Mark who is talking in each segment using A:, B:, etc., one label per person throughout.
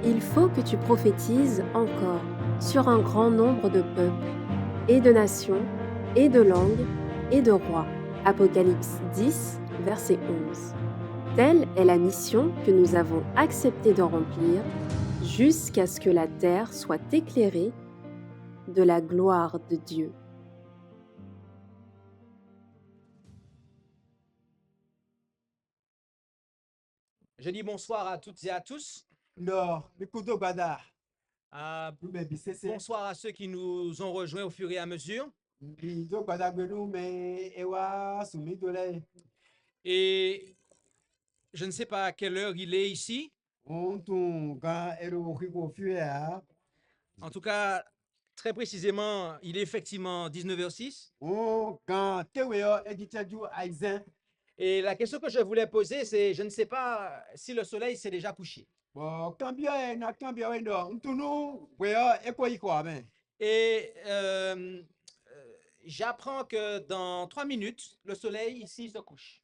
A: Il faut que tu prophétises encore sur un grand nombre de peuples, et de nations, et de langues, et de rois. Apocalypse 10, verset 11. Telle est la mission que nous avons accepté de remplir jusqu'à ce que la terre soit éclairée de la gloire de Dieu.
B: Je dis bonsoir à toutes et à tous. Bonsoir à ceux qui nous ont rejoints au fur et à mesure. Et je ne sais pas à quelle heure il est ici. En tout cas, très précisément, il est effectivement 19h06. Et la question que je voulais poser, c'est, je ne sais pas si le soleil s'est déjà couché. Et j'apprends que dans 3 minutes, le soleil ici se couche.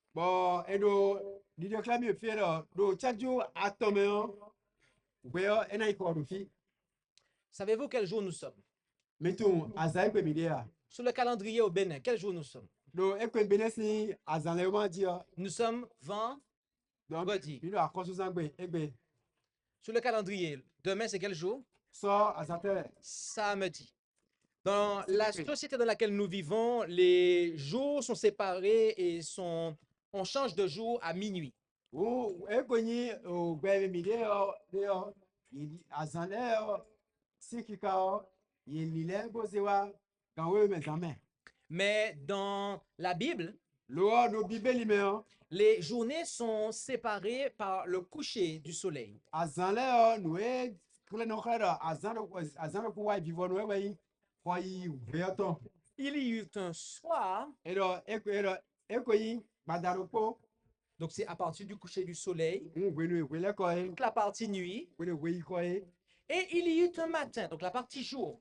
B: Savez-vous quel jour nous sommes? Sur le calendrier au Bénin, quel jour nous sommes? Nous sommes vendredi. Sur le calendrier, demain c'est quel jour? Samedi. Dans la société dans laquelle nous vivons, les jours sont séparés et on change de jour à minuit. Mais dans la Bible, les journées sont séparées par le coucher du soleil. Il y eut un soir, donc c'est à partir du coucher du soleil, toute la partie nuit, et il y eut un matin, donc la partie jour.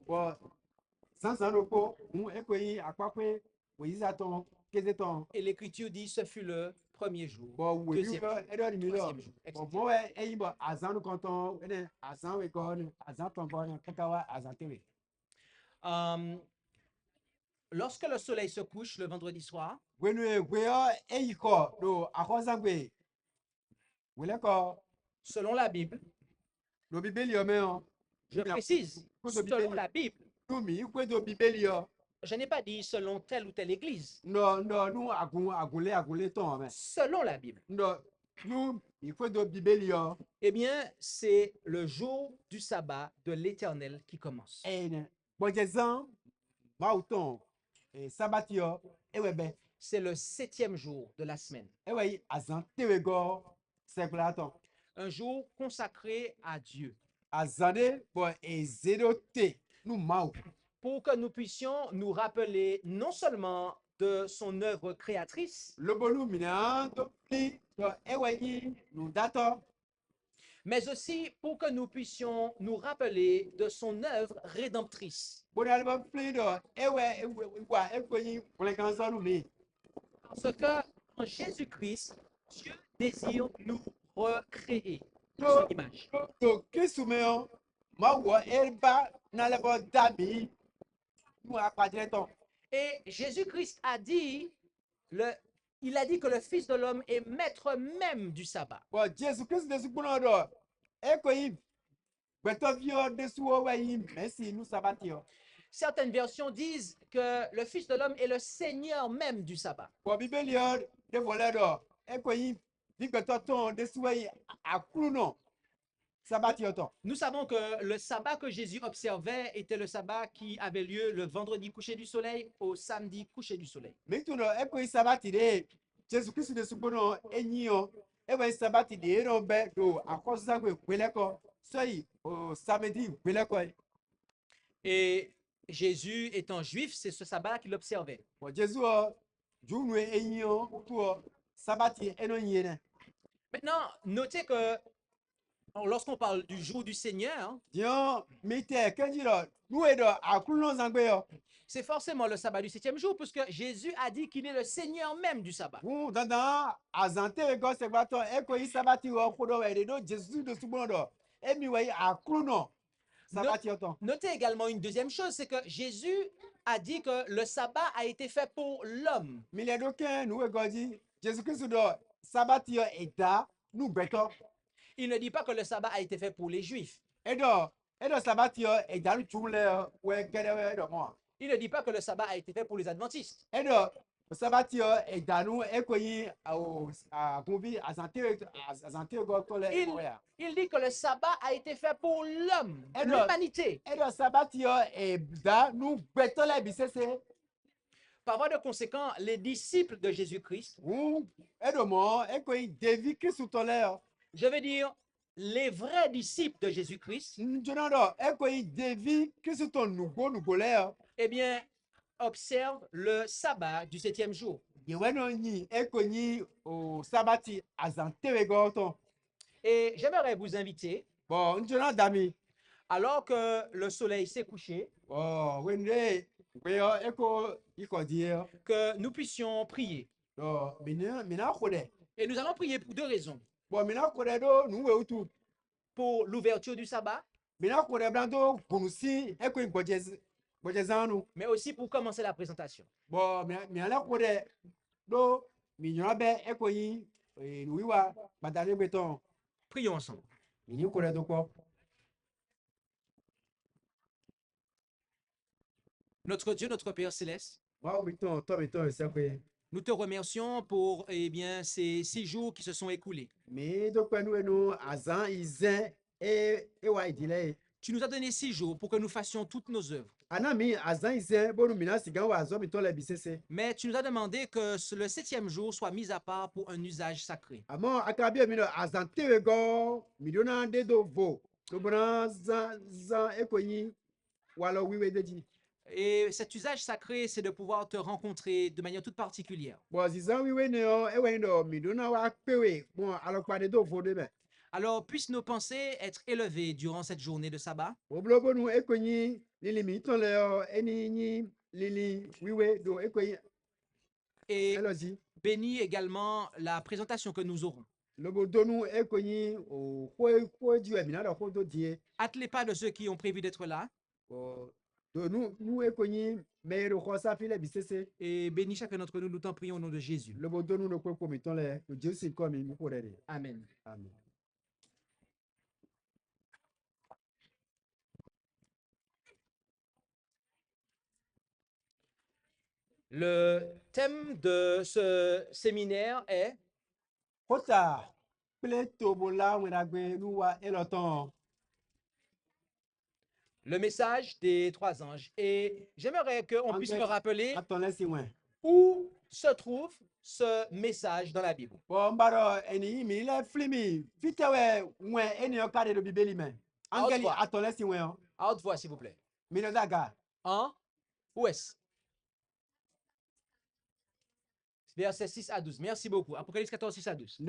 B: Et l'Écriture dit ce fut le premier jour, deuxième jour, troisième jour, etc. Lorsque le soleil se couche le vendredi soir, selon la Bible, je précise, selon la Bible, je n'ai pas dit selon telle ou telle église. Selon la Bible. Eh bien, c'est le jour du sabbat de l'Éternel qui commence. C'est le 7e jour de la semaine. Un jour consacré à Dieu. Pour que nous puissions nous rappeler non seulement de son œuvre créatrice, mais aussi pour que nous puissions nous rappeler de son œuvre rédemptrice. Parce que en Jésus-Christ, Dieu désire nous recréer à son image. Et Jésus-Christ a dit, il a dit que le Fils de l'homme est maître même du sabbat. Certaines versions disent que le Fils de l'homme est le Seigneur même du sabbat. Nous savons que le sabbat que Jésus observait était le sabbat qui avait lieu le vendredi coucher du soleil au samedi coucher du soleil. Et Jésus étant juif, c'est ce sabbat qu'il observait. Maintenant, notez que lorsqu'on parle du jour du Seigneur, c'est forcément le sabbat du 7e jour, puisque Jésus a dit qu'il est le Seigneur même du sabbat. Notez également une deuxième chose, c'est que Jésus a dit que le sabbat a été fait pour l'homme. Il ne dit pas que le sabbat a été fait pour les Juifs. Il ne dit pas que le sabbat a été fait pour les adventistes. Il dit que le sabbat a été fait pour l'homme, l'humanité. Par voie de conséquent, les disciples de Jésus-Christ, je veux dire les vrais disciples de Jésus-Christ, eh bien, observent le sabbat du 7e jour. Et j'aimerais vous inviter, alors que le soleil s'est couché, que nous puissions prier. Et nous allons prier pour deux raisons. Pour l'ouverture du sabbat, mais aussi pour commencer la présentation. Prions ensemble. Notre Dieu, notre Père céleste, nous te remercions pour ces 6 jours qui se sont écoulés. Tu nous as donné 6 jours pour que nous fassions toutes nos œuvres. Mais tu nous as demandé que le 7e jour soit mis à part pour un usage sacré. Et cet usage sacré, c'est de pouvoir te rencontrer de manière toute particulière. Alors, puissent nos pensées être élevées durant cette journée de sabbat. Et bénis également la présentation que nous aurons. Hâte les pas de ceux qui ont prévu d'être là. Et bénis chacun d'entre nous, nous t'en prions au nom de Jésus. Amen.
C: Amen.
B: Le thème de ce séminaire est le message des 3 anges. Et j'aimerais qu'on puisse me rappeler où se trouve ce message dans la Bible. À haute voix, s'il vous plaît. Où est-ce? Verset 6 à 12. Merci beaucoup. Apocalypse 14, 6 à 12.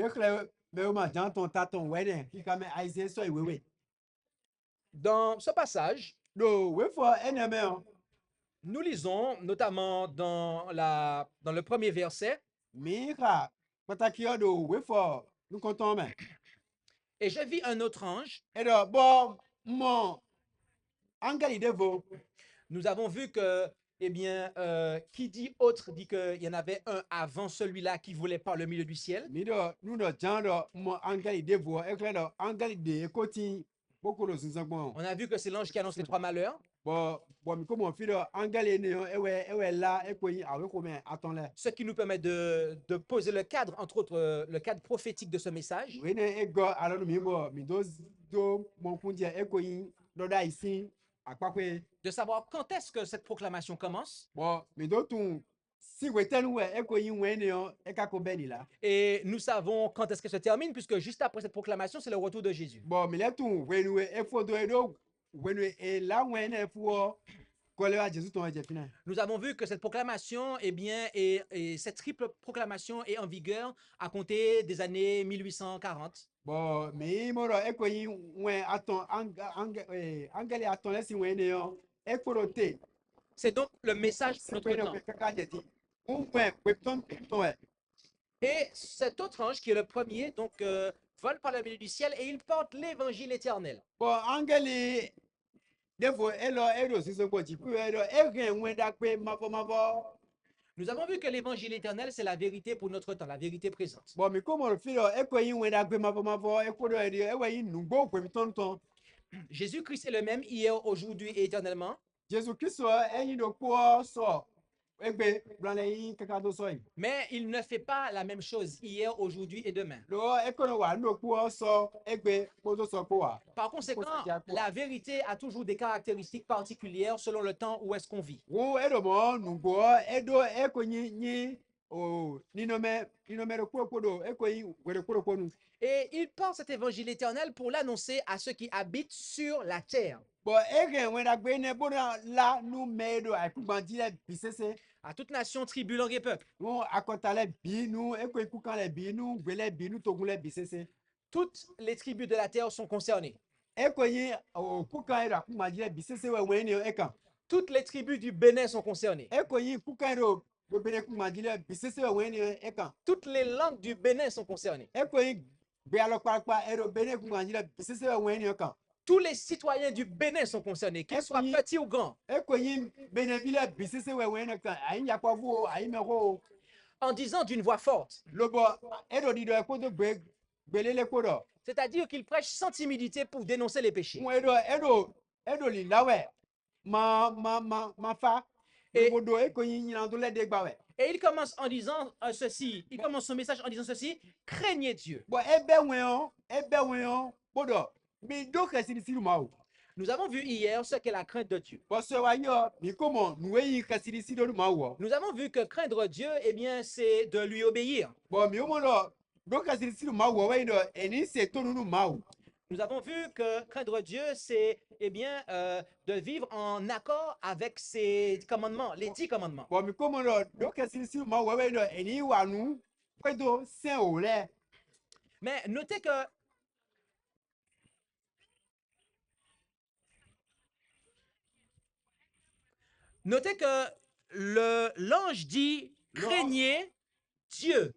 B: Dans ce passage, nous lisons notamment dans le premier verset. Et je vis un autre ange. Nous avons vu que, qui dit autre dit qu'il y en avait un avant celui-là qui volait par le milieu du ciel. On a vu que c'est l'ange qui annonce les 3 malheurs. Ce qui nous permet de poser le cadre, entre autres, le cadre prophétique de ce message. De savoir quand est-ce que cette proclamation commence. Et nous savons quand est-ce que se termine, puisque juste après cette proclamation, c'est le retour de Jésus. Nous avons vu que cette proclamation, et cette triple proclamation est en vigueur à compter des années 1840. C'est donc le message de notre temps. Et cet autre ange, qui est le premier, donc vole par le milieu du ciel et il porte l'évangile éternel.
C: Bon, angeli, des fois, elle aussi se quoi, tu peux, elle rien, moins d'accueil, ma
B: Nous avons vu que l'évangile éternel, c'est la vérité pour notre temps, la vérité présente.
C: bon, mais comment le fait, elle quoi, il moins d'accueil, ma elle quoi, elle ouais, il nous go, quoi, ton.
B: Jésus-Christ est le même hier, aujourd'hui et éternellement.
C: Jésus-Christ, elle y a quoi, ça.
B: Mais il ne fait pas la même chose hier, aujourd'hui et demain. Par conséquent, la vérité a toujours des caractéristiques particulières selon le temps où est-ce qu'on vit. Et il porte cet évangile éternel pour l'annoncer à ceux qui habitent sur la terre. À toute nation, tribu, langue et peuple. Toutes les tribus de la terre sont concernées. Toutes les tribus du Bénin sont concernées. Toutes les langues du Bénin sont concernées. Tous les citoyens du Bénin sont concernés, qu'ils soient petits ou grands. En disant d'une voix forte. C'est-à-dire qu'ils prêchent sans timidité pour dénoncer les péchés. Et il commence en disant ceci. Il commence son message en disant ceci. Craignez Dieu. Nous avons vu hier ce qu'est la crainte de Dieu. Nous avons vu que craindre Dieu, eh bien, c'est de lui obéir. Nous avons vu que craindre Dieu, c'est eh bien, de vivre en accord avec ses commandements, les 10 commandements. Mais notez que l'ange dit craignez Dieu.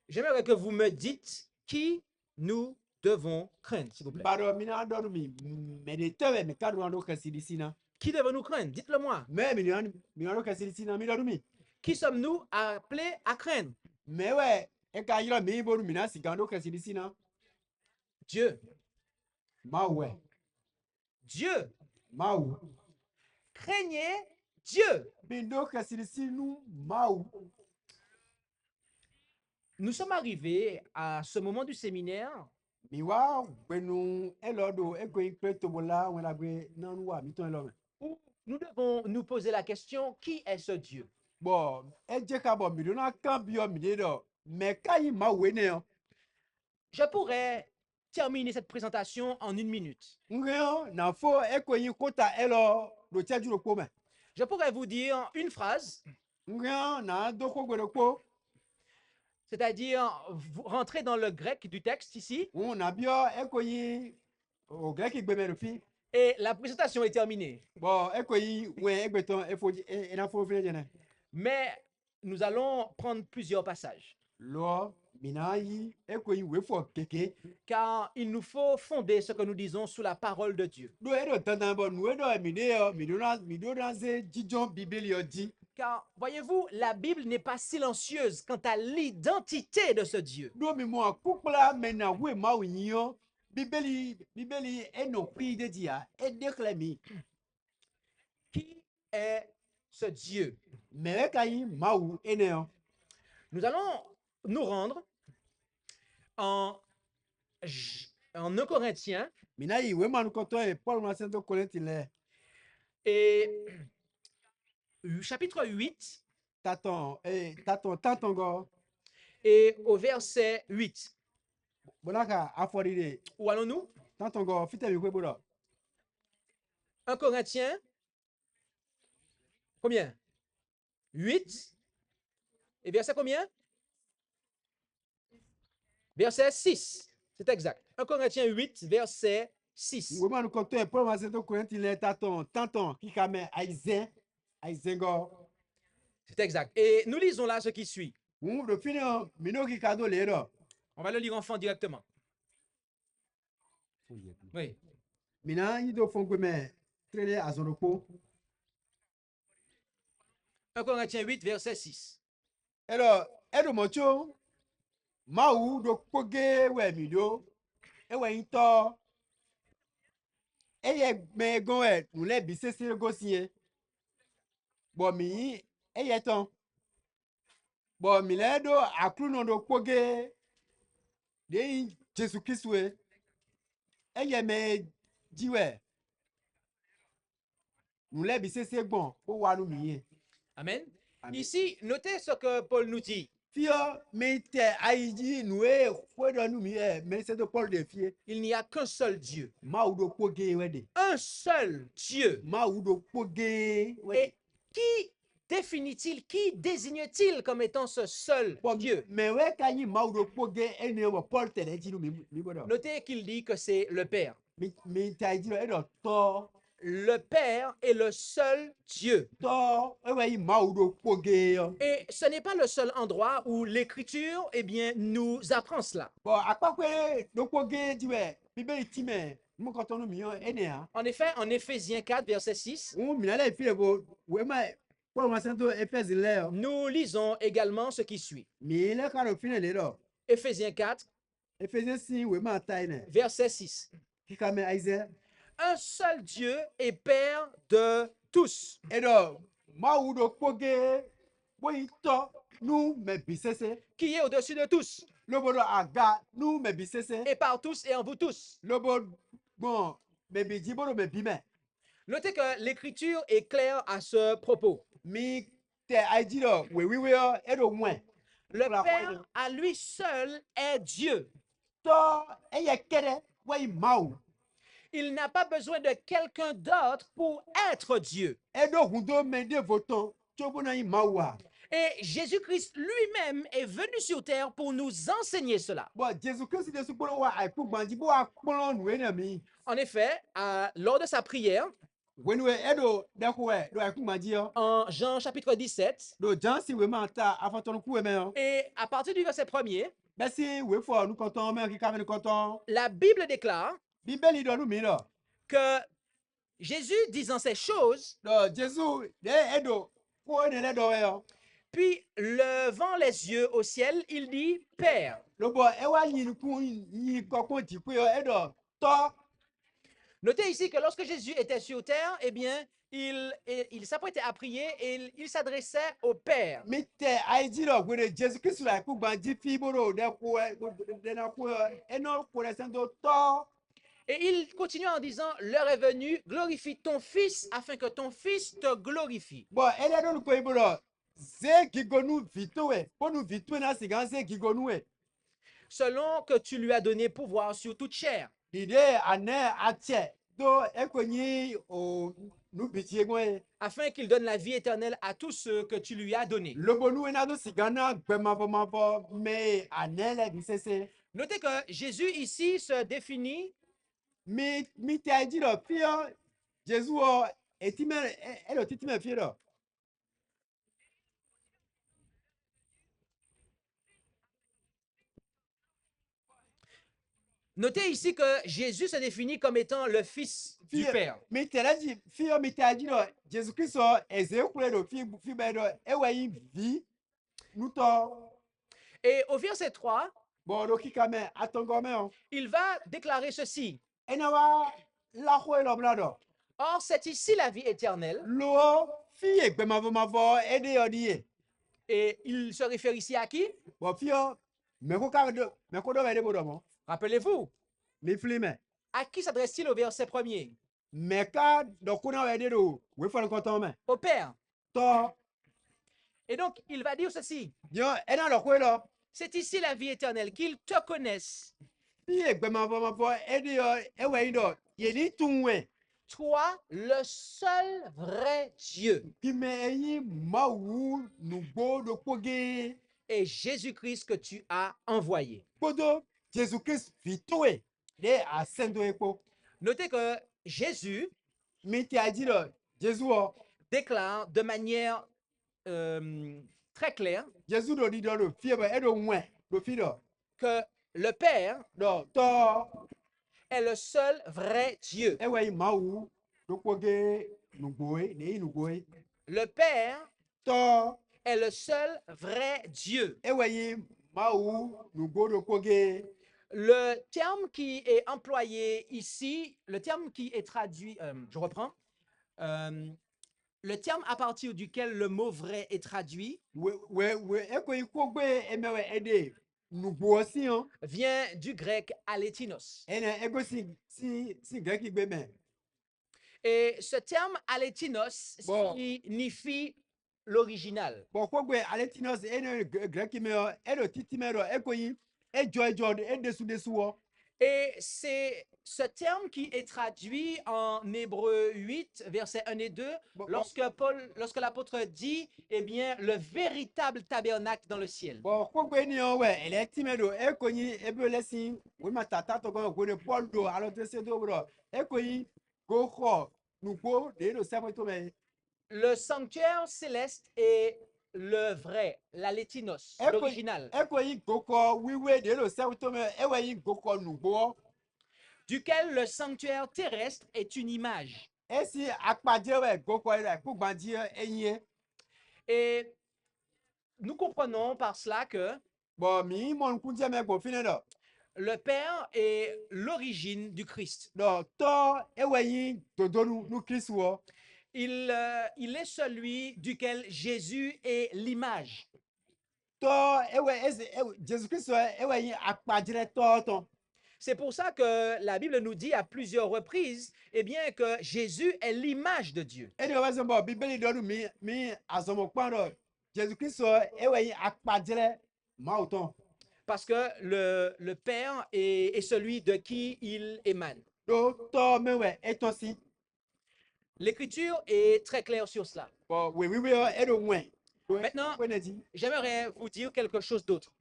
B: J'aimerais que vous me dites qui nous devons craindre, s'il vous plaît. Qui devons-nous craindre? Dites-le moi. Qui sommes-nous appelés à craindre? Dieu. Dieu. Craignez Dieu. Nous sommes arrivés à ce moment du séminaire où nous devons nous poser la question, qui est ce Dieu? Je pourrais terminer cette présentation en 1 minute. Je pourrais vous dire une phrase, c'est-à-dire vous rentrez dans le grec du texte ici, et la présentation est terminée. Mais nous allons prendre plusieurs passages. Car il nous faut fonder ce que nous disons sous la parole de Dieu. Car, voyez-vous, la Bible n'est pas silencieuse quant à l'identité de ce Dieu. Qui est ce Dieu? Nous allons nous rendre en 1 Corinthiens et chapitre 8 et au verset 8. Où allons-nous? 1 Corinthiens, combien? 8 et verset combien? Verset 6, c'est exact. 1 Corinthiens 8, verset 6.
C: aizengo.
B: C'est exact. Et nous lisons là ce qui suit.
C: On do fino mino ki kado le do.
B: On va le lire enfant directement. Oui.
C: Mina yi do fongo me trele azonoko.
B: 1 Corinthiens 8, verset 6.
C: Alors, edo mocho mawu do koge we mi do. Ewe into eye me gon e nule bisese go siye. Bo mi eye ton. Bo mi le do aklu no do koge de Jésus Christ we. Eye me jiwe. Nule bisese bon o wa nu mi.
B: Amen.
C: Amen.
B: Ici, notez ce que Paul nous dit.
C: Fio me te aiji noue fwe do nu mi me se do Paul de fie.
B: Il n'y a qu'un seul Dieu.
C: Ma ou do koge wede.
B: Un seul Dieu.
C: Ma ou do koge wede.
B: Et qui définit-il, qui désigne-t-il comme étant ce seul Dieu?
C: Mais ouais quand il ma ou do koge ene wo Paul te di nu mi bodo.
B: Notez qu'il dit que c'est le Père.
C: Mi te aiji e do to
B: Le Père est le seul Dieu.
C: ma ou do koge yo.
B: Et ce n'est pas le seul endroit où l'Écriture, eh bien, nous apprend cela.
C: Bon akpakwe do koge diwe Bible time mo ko tonu mi yo ene a.
B: En effet, en Éphésiens 4, verset 6,
C: On mi la fi le bo we ma Paul ma santo Éphèse le.
B: nous lisons également ce qui suit.
C: Mi le ka do fine le do.
B: Éphésiens 4,
C: Éphèse si we ma tai ne.
B: verset 6.
C: Ki ka me aize.
B: Un seul Dieu est Père de tous.
C: Edo ma ou do koge bo ito nu me bisese.
B: Qui est au-dessus de tous,
C: Lobo do aga nu me bisese.
B: et par tous et en vous tous.
C: Lobo bon me bi jibo do me bime.
B: Notez que l'Écriture est claire à ce propos.
C: Mi te aiji do we yo edo mwen.
B: Le Père à lui seul est Dieu.
C: To eye kere we mau.
B: Il n'a pas besoin de quelqu'un d'autre pour être Dieu.
C: Edo hundo me de voton chobo na mawa.
B: Et Jésus-Christ lui-même est venu sur terre pour nous enseigner cela.
C: Bon Jésus Christ de supolo wa ai ku gbanji bo akpolo nu ena mi.
B: En effet, lors de sa prière,
C: When we edo da ku we do ai ku gbanji yo.
B: en Jean chapitre 17,
C: Do jan si we ma ta afaton ku we me yo.
B: et à partir du verset 1er,
C: Ben si we fo nu konton me ki ka me konton.
B: la Bible déclare
C: Bibeli do nu mi lo.
B: que Jésus disant ces choses,
C: Do Jésus de edo ko ene le do we yo.
B: puis levant les yeux au ciel, il dit Père.
C: Lobo e wa yin ku yin kokon ti ku yo edo to.
B: Notez ici que lorsque Jésus était sur terre, eh bien, il s'apprêtait à prier et il s'adressait au Père.
C: Mi te aiji lo gwe Jésus Christ la ku gbanji fi boro de ku de na ku eno ko le sendo to.
B: Et il continue en disant, l'heure est venue, glorifie ton Fils afin que ton Fils te glorifie.
C: Bon, ele do ko iboro. Ze gigonu vitowe. Ponu vitowe na sigan ze gigonu.
B: Selon que tu lui as donné pouvoir sur toute chair.
C: Ide ane atie do ekwenyi o nu bitie gwe.
B: Afin qu'il donne la vie éternelle à tous ceux que tu lui as donnés.
C: Lobonu ena do sigana gbemavo me anele bisese.
B: Notez que Jésus ici se définit
C: Mi te aiji lo fio Jésus o etime elo titime fio lo.
B: Notez ici que Jésus se définit comme étant le Fils du Père.
C: Mi te aji fio mi te aji lo Jésus Christ o eze kule do fi be do ewe vi nuto.
B: Et au verset 3,
C: Bon do kikame atongome on.
B: il va déclarer ceci.
C: Enawa la ko lo blado.
B: Or, c'est ici la vie éternelle.
C: Lo fi egbemavo ede odiye.
B: Et il se réfère ici à qui?
C: Bon fio me ko do wede bodo mo.
B: Rappelez-vous,
C: Mi flime.
B: à qui s'adresse-t-il au verset 1er?
C: Me ka do kuna wede do we fo konton me.
B: Au Père.
C: To
B: Et donc, il va dire ceci.
C: yo ena lo ko lo.
B: C'est ici la vie éternelle, qu'ils te connaissent,
C: Fi egbemavo ede yo ewe ndo ye ni tunwe.
B: toi, le seul vrai Dieu,
C: Ki me yi mawu nugbo do koge.
B: et Jésus-Christ que tu as envoyé.
C: Podo Jésus Christ vitowe de asendo epo.
B: Notez que Jésus
C: Mi te aji lo Jésus o
B: déclare de manière très claire
C: Jésus do di do do fie ba e do nwe do fi do
B: que le Père
C: do to
B: est le seul vrai Dieu.
C: e we mawu do kwoge nugboe ne nugboe
B: Le Père
C: to
B: est le seul vrai Dieu.
C: e we mawu nugbo do kwoge.
B: Le terme qui est employé ici, le terme qui est traduit, je reprends, le terme à partir duquel le mot vrai est traduit vient du grec alétinos. Et ce terme alétinos signifie l'original. Et c'est ce terme qui est traduit en Hébreux 8, versets 1 et 2, lorsque l'apôtre dit, eh bien, le véritable tabernacle dans le ciel. Le sanctuaire céleste est le vrai, l'alétinos, l'original, duquel le sanctuaire terrestre est une image. Et nous comprenons par cela que le Père est l'origine du Christ. Il est celui duquel Jésus est l'image. C'est pour ça que la Bible nous dit à plusieurs reprises, eh bien, que Jésus est l'image de Dieu. Parce que le Père est celui de qui il émane. L'Écriture est très claire sur cela. Maintenant, j'aimerais vous dire quelque chose d'autre.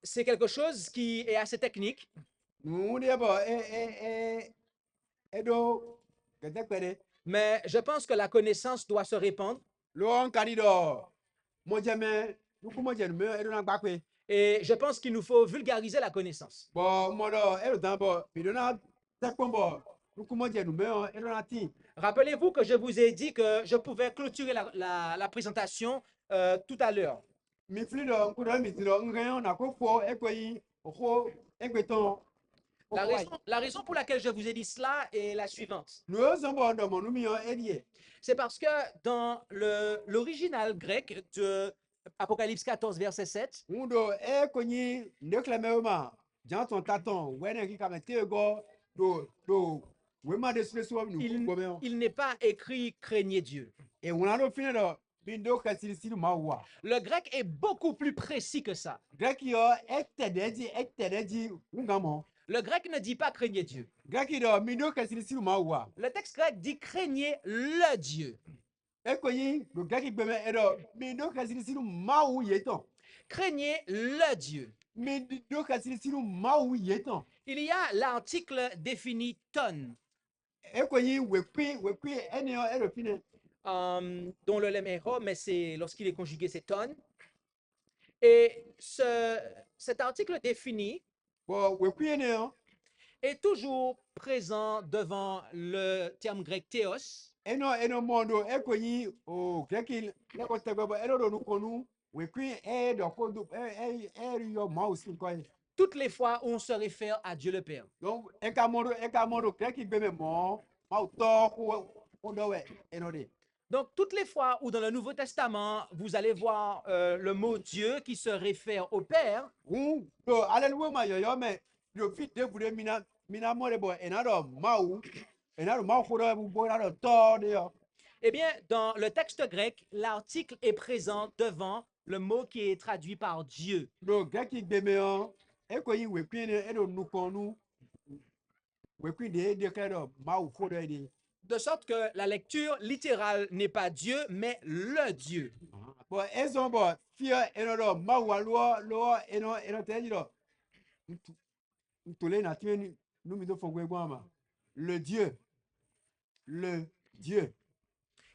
B: C'est quelque chose qui est assez technique. Mais je pense que la connaissance doit se répandre. Et je pense qu'il nous faut vulgariser la connaissance. Rappelez-vous que je vous ai dit que je pouvais clôturer la présentation tout à l'heure. La raison pour laquelle je vous ai dit cela est la suivante. C'est parce que dans l'original grec de Apocalypse 14, verset 7, il n'est pas écrit craignez Dieu. Le grec est beaucoup plus précis que ça. Le grec ne dit pas craignez Dieu. Le texte grec dit craignez le Dieu. Craignez le Dieu. Il y a l'article défini ton, dont le lemme est ho, mais c'est lorsqu'il est conjugué, c'est ton. Et cet article défini est toujours présent devant le terme grec théos. Toutes les fois où on se réfère à Dieu le Père. Donc, toutes les fois où dans le Nouveau Testament, vous allez voir le mot Dieu qui se réfère au Père, eh bien, dans le texte grec, l'article est présent devant le mot qui est traduit par Dieu. De sorte que la lecture littérale n'est pas Dieu, mais le Dieu.
C: Le Dieu. le Dieu.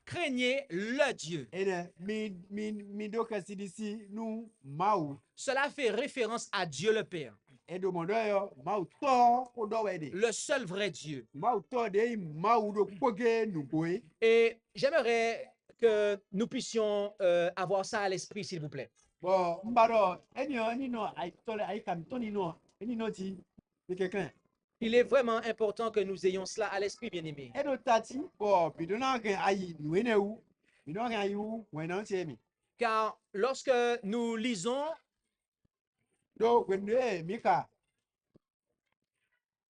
B: Craignez le Dieu.
C: Et mi do kasi d'ici nous mau
B: Cela fait référence à Dieu le Père,
C: et do mondo yo mau to ko do wede.
B: le seul vrai Dieu.
C: Mau to de mau do poge nu boy.
B: Et j'aimerais que nous puissions avoir ça à l'esprit, s'il vous plaît.
C: Bon, mbaro eni no ai tole ai kam toni no eni no ti de quelqu'un.
B: Il est vraiment important que nous ayons cela à l'esprit, bien-aimés.
C: E do tati bo bidona gen ai nu ene u. Bidona gen ai u wena mi.
B: Car lorsque nous lisons,
C: Do wende mika.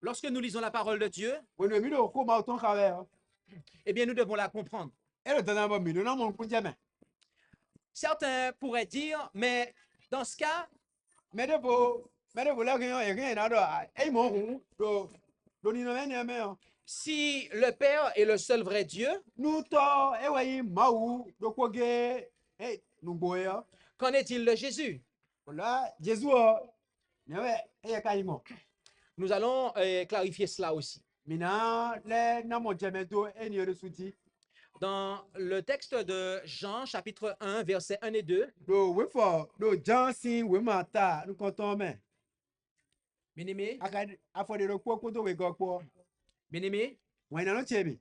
B: lorsque nous lisons la parole de Dieu,
C: Wende mi do ko mau ton kawe.
B: eh bien, nous devons la comprendre.
C: E do tana bo mi do na mon kunjame.
B: Certains pourraient dire, mais dans ce cas,
C: Mede bo la gen yo e gen na do ai mo hu do ni no me ne me yo.
B: si le Père est le seul vrai Dieu,
C: Nu to e wai mau do poge e nu boya.
B: qu'en est-il de Jésus?
C: Voilà, Jésus ne we e ka imo.
B: Nous allons clarifier cela aussi.
C: Mina le na mo jeme do eni re suti.
B: Dans le texte de Jean, chapitre 1, versets 1 et 2,
C: Do we for do Johnson we mata nu konton me.
B: bien-aimés,
C: Aka afode ro ko do we go po.
B: bien-aimés,
C: We na no chebi.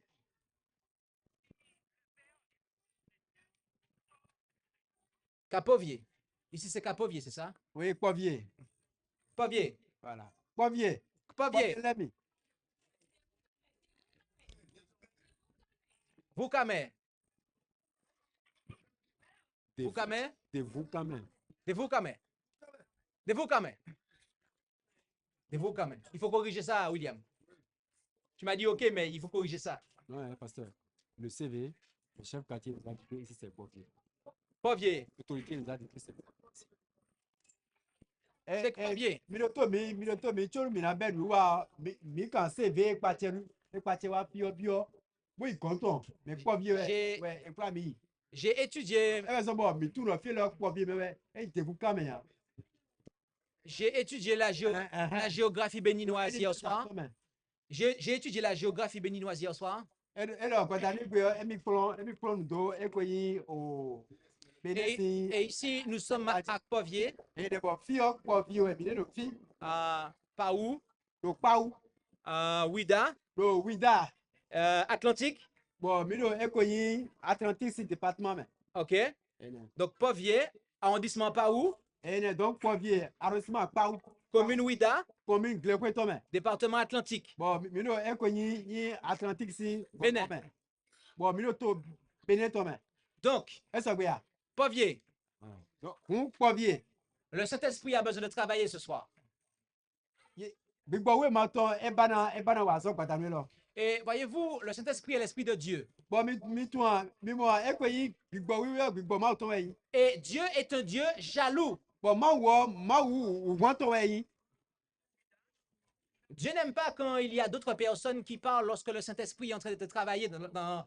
B: Capovier. Ici, c'est Capovier, c'est ça?
C: We povier.
B: Povier.
C: Voilà. Povier.
B: Povier.
C: Lemi.
B: Vous camé.
C: De
B: Vous camé.
C: de vous quand même.
B: De vous camé. De vous camé. De vous camé. Il faut corriger ça, William. Tu m'as dit OK, mais il faut corriger ça.
C: Non, hein, pasteur. Le CV, le chef quartier nous a dit que ici c'est povier.
B: Povier.
C: L'autorité nous a dit que c'est povier.
B: C'est Povier.
C: Minuto mi choro mi na bedu wa mi kan CV pa wa bio. Oui, content. Mais povier
B: J'ai-
C: ouais, et pas mi.
B: J'ai étudié,
C: E so bo mi tu no fi lo povier me e te vous quand même.
B: j'ai étudié la géographie béninoise hier soir. J'ai étudié la géographie béninoise hier soir.
C: E lo ko tani pe e mi plon do e ko yi o benesi
B: Et ici, nous sommes à Povier,
C: e de bo fi o povier mi no fi
B: à Paou,
C: do pau
B: à Ouida,
C: do wida.
B: Atlantique.
C: Bon, mi do e ko yi Atlantique département me.
B: OK. Donc, Povier, arrondissement Paou,
C: Ene donc povier arrondissement pau
B: commune Ouida,
C: commune Glequeton me.
B: département Atlantique.
C: Bon, mi do e ko yi Atlantique si
B: Benin.
C: Bon, mi do to Benin to me.
B: Donc,
C: E so gbe ya.
B: Povier,
C: Donc, un povier.
B: le Saint-Esprit a besoin de travailler ce soir.
C: Gbigbo we ma ton e bana wa so patanu lo.
B: Et voyez-vous, le Saint-Esprit est l'Esprit de Dieu.
C: Bon, mi tu an mi mo e ko yi gbigbo we gbigbo ma ton we yi.
B: Et Dieu est un Dieu jaloux.
C: Bon, ma wu wan ton we yi.
B: Dieu n'aime pas quand il y a d'autres personnes qui parlent lorsque le Saint-Esprit est en train de travailler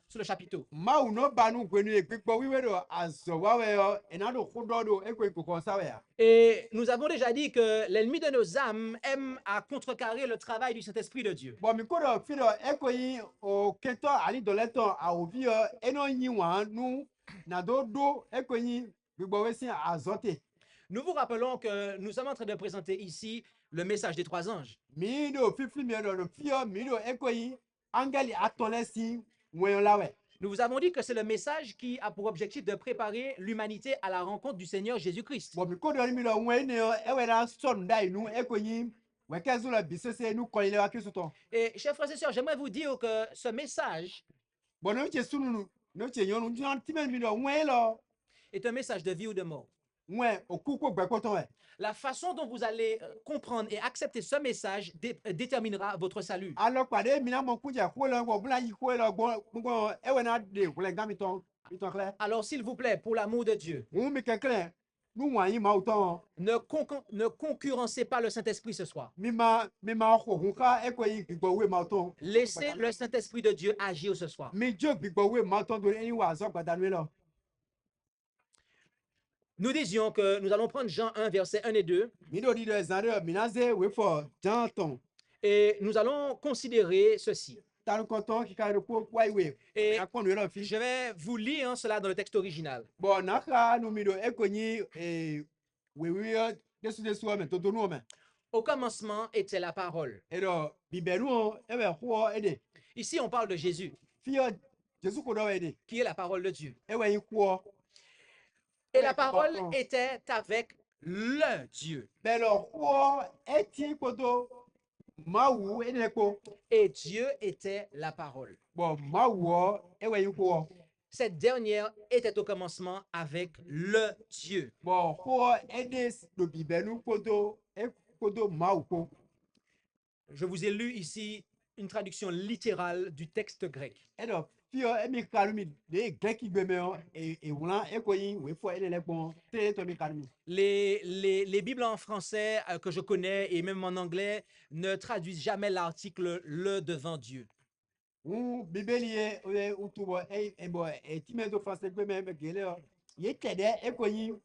B: sur le chapiteau.
C: Ma wu no ba nu gwenu e gbigbo we do azo wa we yo e na do khudo do e ko ko sa we ya.
B: Et nous avons déjà dit que l'ennemi de nos âmes aime à contrecarrer le travail du Saint-Esprit de Dieu.
C: Bon, mi ko do fi do e ko yi o kento ali do leton a ovi yo e no yin wan nu na do e ko yi gbigbo we sin azote.
B: Nous vous rappelons que nous sommes en train de présenter ici le message des trois anges.
C: Mi do fifli mi do fi yo mi do e ko yi angeli atole si wen la we.
B: Nous vous avons dit que c'est le message qui a pour objectif de préparer l'humanité à la rencontre du Seigneur Jésus-Christ.
C: Bon, mi ko do mi do wen ne yo e we na son dai nu e ko yi we ke zo la bisese nu ko ile wa Kristo ton.
B: Et chers frères et sœurs, j'aimerais vous dire que ce message
C: Bon, no che sunu no che yon nu jan ti men mi do wen lo
B: est un message de vie ou de mort.
C: wen oku ko gbe ko ton we.
B: La façon dont vous allez comprendre et accepter ce message déterminera votre salut.
C: Alors pade mi na mo ku je ko lo go bla yi ko lo go e we na de ko le ga mi ton clair.
B: Alors s'il vous plaît, pour l'amour de Dieu,
C: Ou mi ke clair. Nu wan yi ma o ton.
B: ne concurrencez pas le Saint-Esprit ce soir.
C: Mi ma ko hun ka e ko yi gbigbo we ma o ton.
B: Laissez le Saint-Esprit de Dieu agir ce soir.
C: Mi jo gbigbo we ma o ton do eni wa zo gbadanu lo.
B: Nous disions que nous allons prendre Jean 1, versets 1 et 2,
C: Mi do di do zare mi na ze we for jan ton.
B: et nous allons considérer ceci.
C: t'as le canton qui a le coup, ouais, ouais.
B: Et
C: À quoi nous là, fille?
B: je vais vous lire cela dans le texte original.
C: Bon, naka, nous mido, ekoni, oui, oui, des soins, mais tout nous, mais.
B: Au commencement était la parole.
C: Et donc, bibelou, et ben, quoi, aider.
B: Ici, on parle de Jésus,
C: Fille, Jésus, qu'on doit aider.
B: qui est la parole de Dieu.
C: Et ouais, quoi.
B: Et la parole était avec le Dieu.
C: Ben, alors, quoi, est-il, kodo, maou, et ne ko.
B: Et Dieu était la parole.
C: Bon, maou, et ouais, quoi.
B: Cette dernière était au commencement avec le Dieu.
C: Bon, quoi, aider le bibelou, kodo, et kodo, maou, ko.
B: Je vous ai lu ici une traduction littérale du texte grec.
C: Et donc, fille, et mi kalumi, les grecs qui bemeurent, et voilà, et quoi, oui, faut aider les bons, t'es, toi, mi kalumi.
B: Les Bibles en français que je connais et même en anglais ne traduisent jamais l'article le devant Dieu.
C: Bibeli ou tubo e timendo français gbe me gele ye tede e ko yin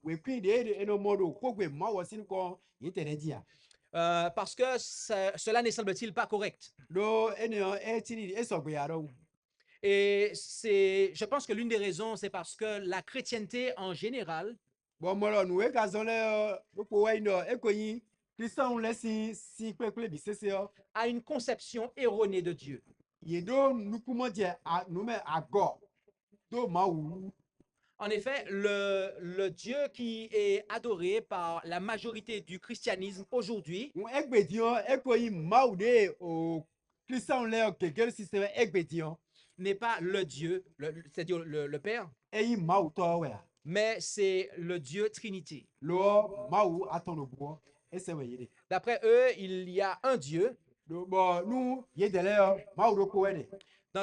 C: we pin de no modo ko gbe ma wasin ko ye tede dia
B: Parce que cela ne semble-t-il pas correct.
C: do ene e tini e so gbe aro
B: Et je pense que l'une des raisons, c'est parce que la chrétienté en général
C: bon mo lo nu e ka zo le ko wa ino e ko yin Christian le si pe bi sese o
B: a une conception erronée de Dieu.
C: ye do nu kumo je a nu me ago do ma wu.
B: En effet, le Dieu qui est adoré par la majorité du christianisme aujourd'hui n'est pas le Dieu, c'est-à-dire le Père, mais c'est le Dieu Trinité. D'après eux, il y a un Dieu dans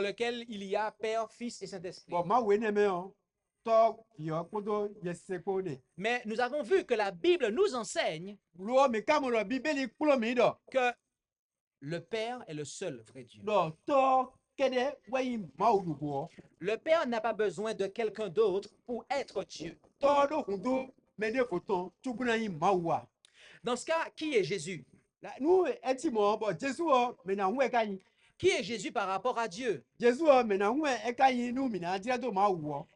B: lequel il y a Père, Fils et Saint-Esprit. Mais nous avons vu que la Bible nous enseigne que le Père est le seul vrai Dieu. Le Père n'a pas besoin de quelqu'un d'autre pour être Dieu. Dans ce cas, qui est Jésus? Qui est Jésus par rapport à Dieu?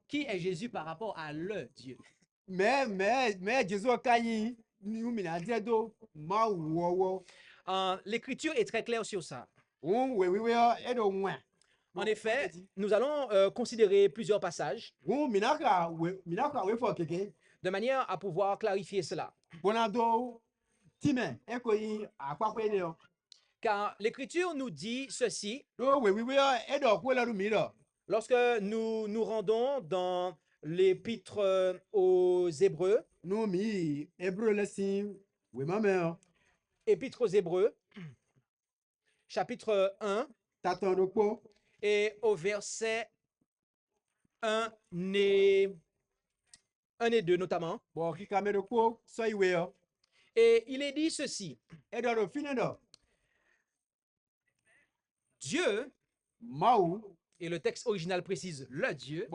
B: Qui est Jésus par rapport à le Dieu? L'Écriture est très claire sur ça. En effet, nous allons considérer plusieurs passages de manière à pouvoir clarifier cela. Car l'Écriture nous dit ceci. Lorsque nous nous rendons dans l'Épître aux Hébreux, Épître aux Hébreux, chapitre 1, et au verset 1 et 2 notamment. Et il est dit ceci. Dieu, et le texte original précise le Dieu,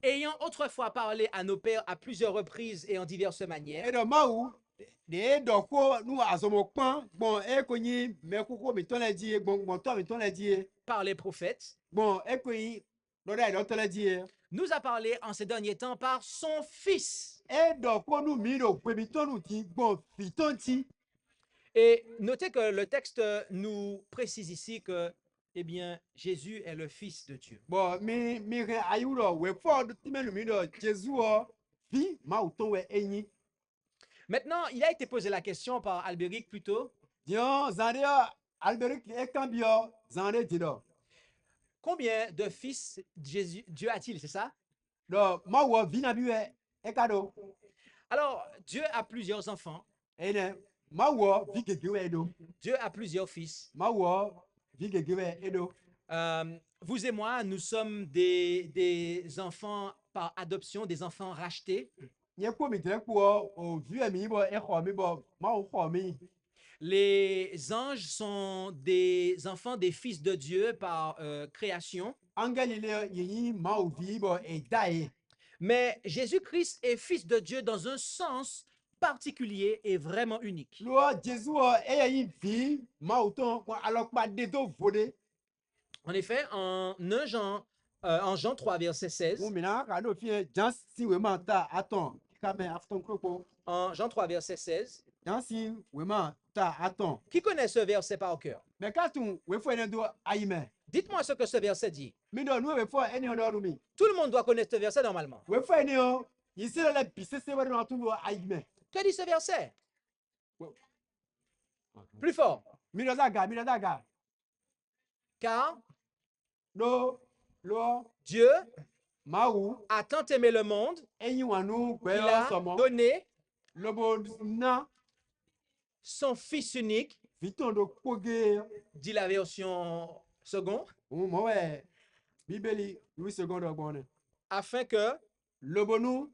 B: ayant autrefois parlé à nos pères à plusieurs reprises et en diverses manières, par les prophètes, nous a parlé en ces derniers temps par son Fils. Et notez que le texte nous précise ici que, eh bien, Jésus est le Fils de Dieu. Maintenant, il a été posé la question par Albéric plus tôt. Combien de fils Dieu a-t-il, c'est ça? Alors, Dieu a plusieurs enfants. Dieu a plusieurs fils. Vous et moi, nous sommes des enfants par adoption, des enfants rachetés. Les anges sont des enfants des fils de Dieu par création. Mais Jésus-Christ est fils de Dieu dans un sens particulier et vraiment unique.
C: Lo Jésus e yi vi ma uton ko alokpa de to vode.
B: En effet, en Jean 3, verset 16,
C: Mo mina ka no fi Jean si we ma ta aton ka me afton kroko.
B: en Jean 3, verset 16,
C: Jean si we ma ta aton.
B: qui connaît ce verset par cœur?
C: Me ka tun we fo ene do ayime.
B: Dites-moi ce que ce verset dit.
C: Mi do nu we fo ene ono rumi.
B: Tout le monde doit connaître ce verset normalement.
C: We fo ene o yi se le bise se we no tun do ayime.
B: Que dit ce verset?
C: Well-
B: Plus fort.
C: Mi do daga, mi do daga.
B: Car
C: Lo
B: Dieu
C: ma wu
B: a tant aimé le monde
C: eyin wanu gbe
B: qu'il
C: o
B: a
C: somo.
B: donné
C: Lobo na
B: son Fils unique,
C: viton do poge
B: dit la version seconde,
C: mo we Bíbélì Louis II ogbon.
B: afin que
C: Lobo nu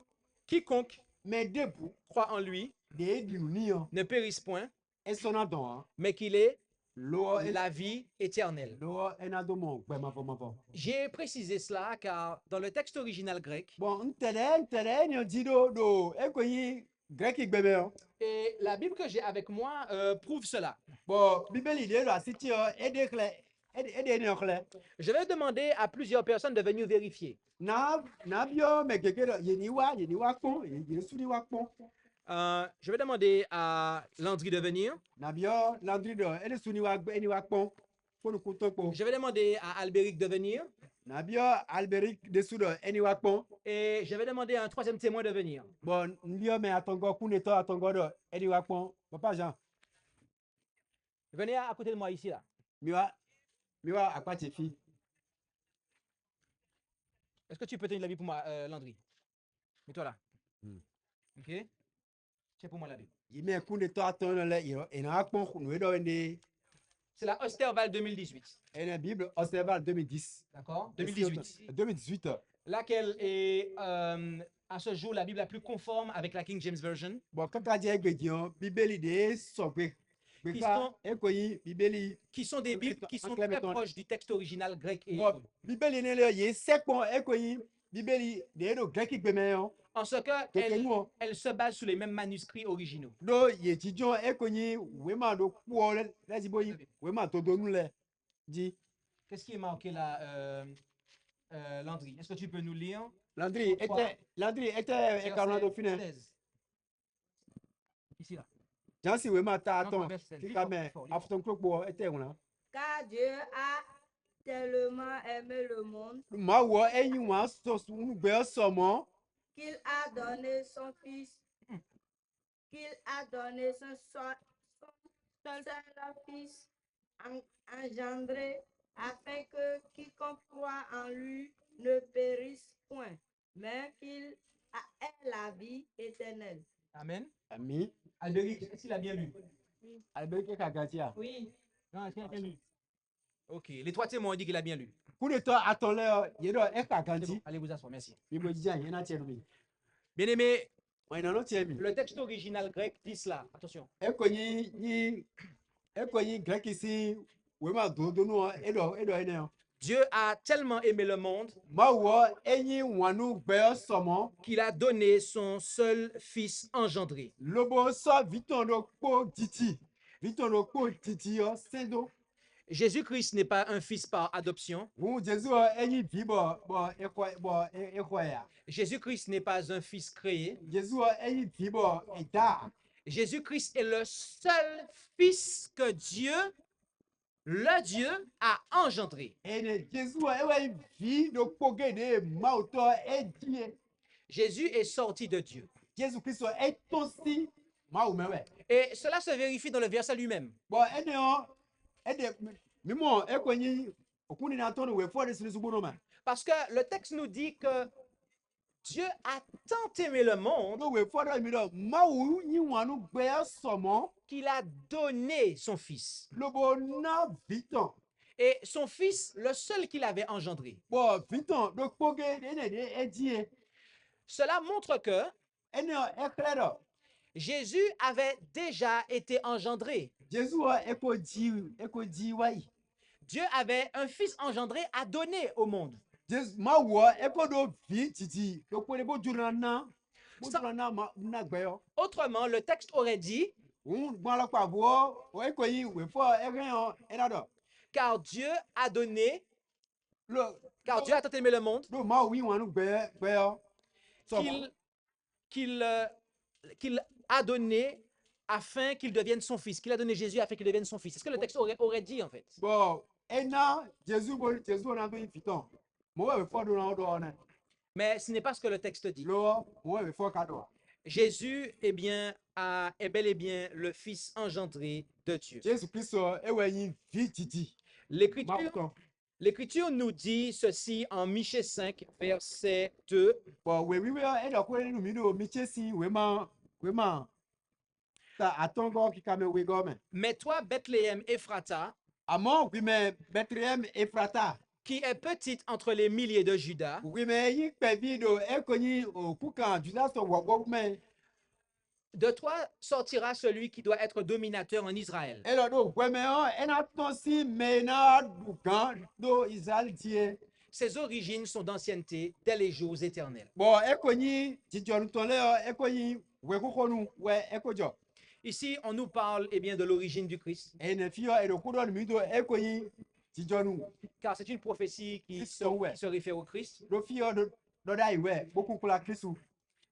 B: quiconque
C: me debu
B: croit en lui
C: de di ni o.
B: ne périsse point,
C: E sona don.
B: mais qu'il ait
C: Lo
B: la vie éternelle.
C: lo enado mo gbe ma fo.
B: J'ai précisé cela car dans le texte original grec,
C: Bon, ntere ni o di do e ko yin grec gbe me o.
B: et la Bible que j'ai avec moi prouve cela.
C: Bon, Bíbélì de lo asiti o e de kle e de ni o kle.
B: Je vais demander à plusieurs personnes de venir vérifier.
C: Na bio me keke do ye ni wa pon, ye su ni wa pon.
B: Je vais demander à Landry de venir.
C: Na bio Landry do e de su ni wa pon. Fo nu ku to po.
B: Je vais demander à Albéric de venir.
C: Na bio Alberic de su do e ni wa pon.
B: Et je vais demander à un troisième témoin de venir.
C: Bon, mbio me atongo kuneto atongo do e ni wa pon. Papa Jean,
B: Venez à côté de moi ici, là.
C: mi wa akpati fi.
B: Est-ce que tu peux tenir la Bible pour moi, Landry? Mets-toi là. Ok? Tiens pour moi la Bible.
C: Yi me kuneto atongo le e na pon nu do ende.
B: C'est la Osterval 2018.
C: Ene Bible Observal 2010.
B: D'accord? 2018.
C: 2018.
B: Laquelle est à ce jour la Bible la plus conforme avec la King James Version.
C: Bon, kaka je egbejian Bíbélì de so pe. Pe
B: Qui
C: ka
B: sont-
C: e ko yin Bíbélì.
B: Qui sont des Bibles qui sont
C: Enclave
B: très
C: ton-
B: proches du texte original grec et
C: Bon, Bíbélì ne le ye sekpon e ko yin Bíbélì de do grec gbe me yo.
B: en ce que
C: Keke mo.
B: elle se base sur les mêmes manuscrits originaux.
C: Do ye tijon e ko yin we ma do ku le ti bo yin we ma to do nu le. Di
B: Qu'est-ce qui est marqué là, Landry? Est-ce que tu peux nous lire?
C: Landry était e ka na do fine.
B: 16. Ici là.
C: Jansi we ma ta
B: Non,
C: ton.
B: verset 16.
C: Ki ka me afton krokpo était on.
D: Car Dieu a tellement aimé le monde
C: Ma wo eyin wa so nu gbe so mo.
D: qu'il a donné son Fils, qu'il a donné son seul Fils engendré, afin que quiconque croit en lui ne périsse point, mais qu'il ait la vie éternelle.
B: Amen.
C: Ami,
B: Albéric, est-ce qu'il a bien lu?
C: Albert ka gatia.
D: Oui.
B: Non, est-ce qu'il a bien lu? Ok, les trois témoins ont dit qu'il a bien lu.
C: Kuneto aton le ye do e ka
B: C'est bon,
C: ganti.
B: allez vous asseoir, merci.
C: Bibo jijan ye na tienu.
B: Bien-aimé,
C: Wa ina no tiemi.
B: le texte original grec dit cela. Attention.
C: E ko yin grec ici we ma do nu e do ene o.
B: Dieu a tellement aimé le monde
C: Ma wo eyin wanu gbe so mo.
B: qu'il a donné son seul Fils engendré.
C: Lobo so viton do po titi. Viton do po titi yo sendo.
B: Jésus-Christ n'est pas un fils par adoption.
C: Wu Jesu eyin bi bo ya.
B: Jésus-Christ n'est pas un fils créé.
C: Jesu eyin bi bo e da.
B: Jésus-Christ est le seul fils que Dieu, le Dieu, a engendré.
C: Ene Jesu e wa bi do poge de ma auto e die.
B: Jésus est sorti de Dieu.
C: Jésus Christ est aussi ma ou mewe.
B: Et cela se vérifie dans le verset lui-même.
C: Bon, ene o ede mimo e ko yin okuni na ton we for de sinu no ma.
B: Parce que le texte nous dit que Dieu a tant aimé le monde
C: No we for de mi do ma wu yin wanu gbe somo
B: qu'il a donné son fils.
C: lobo na viton.
B: Et son fils, le seul qu'il avait engendré.
C: Bon, viton do poge ene de e die.
B: Cela montre que
C: Ene o e clair.
B: Jésus avait déjà été engendré.
C: Jésus e ko di wai.
B: Dieu avait un fils engendré à donner au monde.
C: Jésus ma wo e ko do vi titi do ko de bo durana bo
B: Ça-
C: durana ma na gbe yo
B: Autrement, le texte aurait dit,
C: un gbon la pa bo o e ko yi we fo e ren o e da do
B: car Dieu a donné,
C: lo
B: car Dieu a tant aimé le monde
C: do ma wi wan nu gbe yo so
B: qu'il qu'il euh, qu'il a donné afin qu'il devienne son fils, qu'il a donné Jésus afin qu'il devienne son fils. C'est ce que le texte aurait dit en fait.
C: bon e na Jésus na do yi fiton mo we fo do na do na
B: Mais ce n'est pas ce que le texte dit.
C: lo mo we fo ka do
B: Jésus, eh bien, est bel et bien le fils engendré de Dieu.
C: Jésus Christ e we yi vi titi ma
B: L'Écriture,
C: ko
B: l'Écriture nous dit ceci en Michée 5, verset 2.
C: bon we wi we e do ko nu mi do mi chesi we ma ta atongo ki ka me we go me
B: Mais toi, Bethléem Ephrata,
C: àmọ́ oui mais Bethléem Ephrata
B: qui est petite entre les milliers de Juda,
C: oui mais yi kpevi do ekonyi oku kan Juda so wọgbọ me
B: de toi sortira celui qui doit être dominateur en Israël.
C: elọ do gbẹmẹ ọ ẹna tán sí mẹna dùgán do Israel tie
B: Ses origines sont d'ancienneté dès les jours éternels.
C: bọ ekonyi jijọnu tán lẹ ọ ekonyi wẹkọkọnu wẹ ekojọ
B: Ici, on nous parle eh bien, de l'origine du Christ,
C: ẹnẹ fi ọ ẹdọkúdọ mi do ekonyi jijọnu
B: car c'est une prophétie qui
C: Christ, ouais.
B: se réfère au Christ.
C: do fi ọ dọdá ìwẹ gbókùn kúla Kristu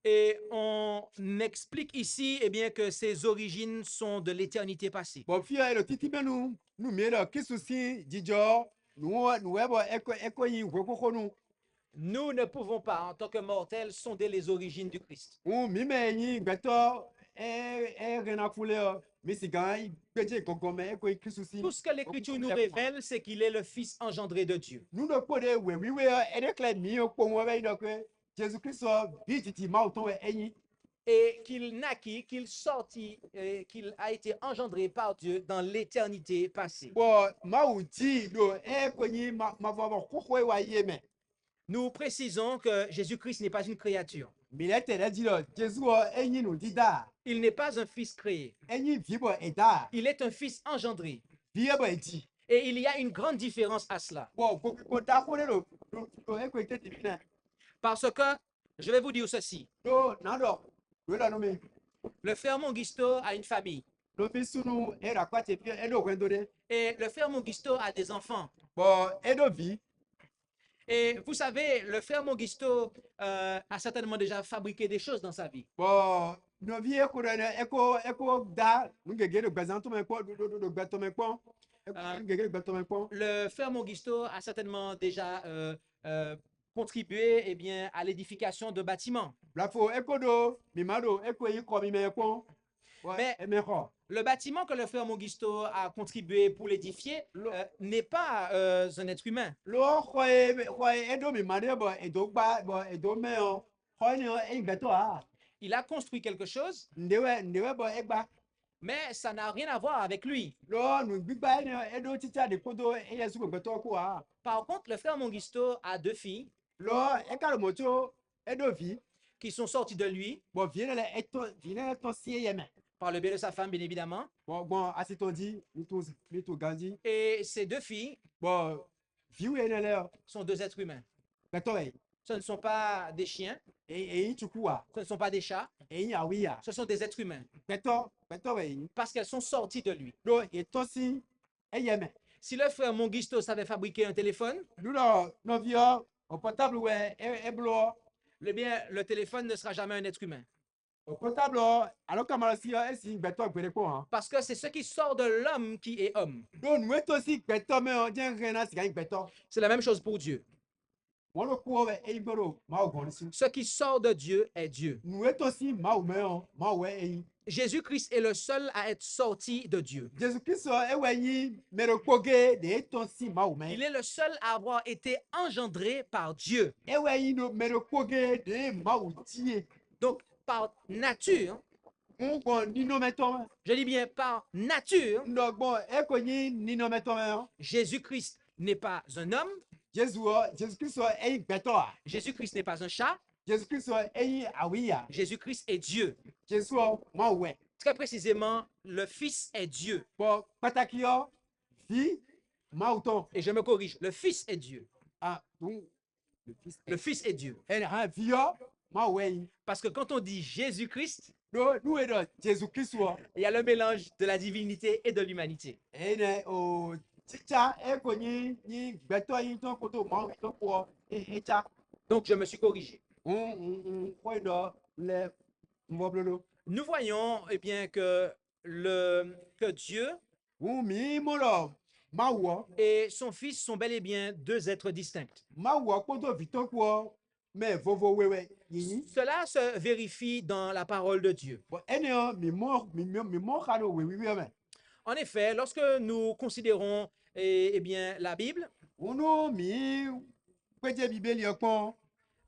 B: Et on explique ici eh bien, que ses origines sont de l'éternité passée.
C: bọ fi ọ ẹdọ títí mẹnu nu mi lọ Kristu sí jijọ nuwẹ bọ ekonyi wẹkọkọnu.
B: Nous ne pouvons pas, en tant que mortels, sonder les origines du Christ.
C: Mi me yin gbẹtọ rena fúnlẹ ọ mi sì gan gbẹjẹ gọgọmẹ ẹ kò Kristu sí.
B: Tout ce que l'Écriture nous révèle, c'est qu'il est le Fils engendré de Dieu.
C: Nudo kpo de wẹ wíwẹ ẹdẹkẹlẹ mi ò pọ wọn bẹyìn dọkẹ Jésù Kristu bí títí máa tó ẹyin.
B: Et qu'il naquit, qu'il sortit, qu'il a été engendré par Dieu dans l'éternité passée.
C: Bọ máa wù jí do ẹ kò yin máa fọ ọmọ kókó ẹ wá yé mẹ.
B: Nous précisons que Jésus-Christ n'est pas une créature.
C: Mi lẹ tẹlẹ jí lọ Jésù ẹyin nù dídá
B: Il n'est pas un fils créé.
C: ẹyin bí bọ ẹdá
B: Il est un fils engendré.
C: bí ẹ bọ ẹjì.
B: Et il y a une grande différence à cela.
C: Bọ gbogbo dákó lé lo ẹ kò tètè bí náà
B: Parce que, je vais vous dire ceci,
C: lo nàdọ lo lọnu mi
B: le frère Mongisto a une famille.
C: lo fi sunu ẹ rà pàtẹ fi ẹ lọ wẹndo dé.
B: Et le frère Mongisto a des enfants.
C: Bọ ẹ dọ bí.
B: Et vous savez, le frère Mongisto a certainement déjà fabriqué des choses dans sa vie.
C: Bon, nɔvi eko ɖe ne eko da nugege ɖe gbezãtɔme kpɔ ɖo gbetɔme kpɔ nugege ɖe gbetɔme kpɔ.
B: Le frère Mongisto a certainement déjà contribué eh bien, à l'édification de bâtiments.
C: Blafo eko ɖo mima ɖo eko yi kɔ mime kpɔ.
B: Mais-
C: Eme xɔ.
B: Le bâtiment que le frère Mongisto a contribué pour l'édifier n'est pas un être humain.
C: Lo xɔ ye eɖo mima ɖe bɔ edo gba bɔ edo me o xɔ ne eyi gbetɔ ha.
B: Il a construit quelque chose,
C: Ndewe bɔ egba.
B: mais ça n'a rien à voir avec lui.
C: Lo nu gbigba ne eɖo titsa ɖe kpodo eye sugbɔ gbetɔ ko ha.
B: Par contre, le frère Mongisto a deux filles
C: Lo eka ɖe mɔtso eɖo vi
B: qui sont sorties de lui,
C: bɔ vie ne le vi ne tɔ si eye me.
B: par le biais de sa femme, bien évidemment.
C: Bon, asitɔ di mitu gandi.
B: Et ces deux filles
C: Bon, viwu ene le
B: sont deux êtres humains.
C: gbetɔ wɛ
B: Ce ne sont pas des chiens,
C: eyi tsuku wa
B: ce ne sont pas des chats,
C: eyi awi ya
B: ce sont des êtres humains.
C: gbetɔ wɛ yi
B: Parce qu'elles sont sorties de lui.
C: ɖo etɔ si eye me
B: Si le frère Mongisto savait fabriquer un téléphone,
C: ɖuɖɔ nɔviɔ o portable wɛ eblɔ
B: eh bien, le téléphone ne sera jamais un être humain.
C: o portable alo kamara si esi gbetɔ gbeɖe kpɔ hã
B: Parce que c'est ce qui sort de l'homme qui est homme.
C: ɖo nu etɔ si gbetɔ me dze ɣe na sika yi gbetɔ
B: C'est la même chose pour Dieu.
C: mɔlo kuwɔ wɛ eyi gbɔ ɖo mawu gɔni si
B: Ce qui sort de Dieu est Dieu.
C: nu etɔ si mawu me mawu wɛ eyi
B: Jésus-Christ est le seul à être sorti de Dieu.
C: Jesu Kristu ewɛ yi meɖekpoge de etɔ si mawu me
B: Il est le seul à avoir été engendré par Dieu.
C: ewɛ yi no meɖekpoge de mawu tie.
B: Donc, par nature,
C: Ngbɔn ninɔmɛtɔ
B: je dis bien par nature,
C: ndɔgbɔn eko nyi ninɔmɛtɔ mɛ
B: Jésus-Christ n'est pas un homme,
C: Jesu Kristu eyi gbɛtɔ a
B: Jésus-Christ n'est pas un chat,
C: Jesu Kristu eyi awi a
B: Jésus-Christ est Dieu.
C: Jesu mawu wɛ
B: Très précisément, le Fils est Dieu.
C: bɔn pataki vi mawu tɔ
B: Et je me corrige, le Fils est Dieu.
C: a dun
B: Le Fils est Dieu.
C: ene ha via ma wen
B: Parce que quand on dit Jésus-Christ,
C: do nu e do Jesus Christ wo
B: il y a le mélange de la divinité et de l'humanité.
C: ene o chicha e ko ni gbeto yin ton ko to ma to ko e cha
B: Donc, je me suis corrigé.
C: ko do le mboblo
B: Nous voyons eh bien, que Dieu
C: mi mo lo ma wo
B: et son Fils sont bel et bien deux êtres distincts.
C: ma wo ko to vito ko me vovo wewe yin
B: Cela se vérifie dans la parole de Dieu.
C: bo ene o mi mo ka do we wi me
B: En effet, lorsque nous considérons eh bien, la Bible,
C: unu mi peje bibeli okpon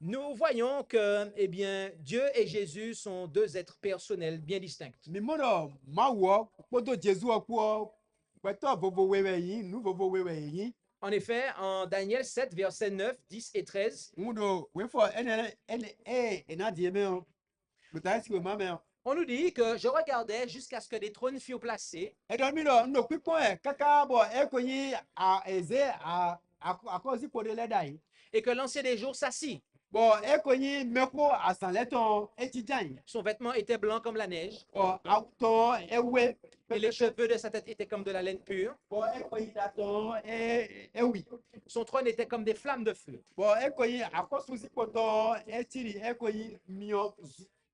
B: nous voyons que eh bien, Dieu et Jésus sont deux êtres personnels bien distincts.
C: mi mo do ma wo ko to Jesus ko gbeto vovo wewe yin nu vovo wewe yin
B: En effet, en Daniel 7, versets 9, 10 et 13,
C: uno we for ene ena die me o lo ta si we ma me o
B: on nous dit que je regardais jusqu'à ce que des trônes furent placés
C: e do mi lo no pipon e kaka bo e ko yin a eze a ko si po de le dai
B: et que l'ancien des jours s'assit.
C: bo e ko yin me ko asan le ton e ti jan
B: Son vêtement était blanc comme la neige
C: bo a ton e we
B: et les cheveux de sa tête étaient comme de la laine pure.
C: bo e ko yin da ton e wi
B: Son trône était comme des flammes de feu.
C: bo e ko yin a ko su si po ton e tiri e ko yin mio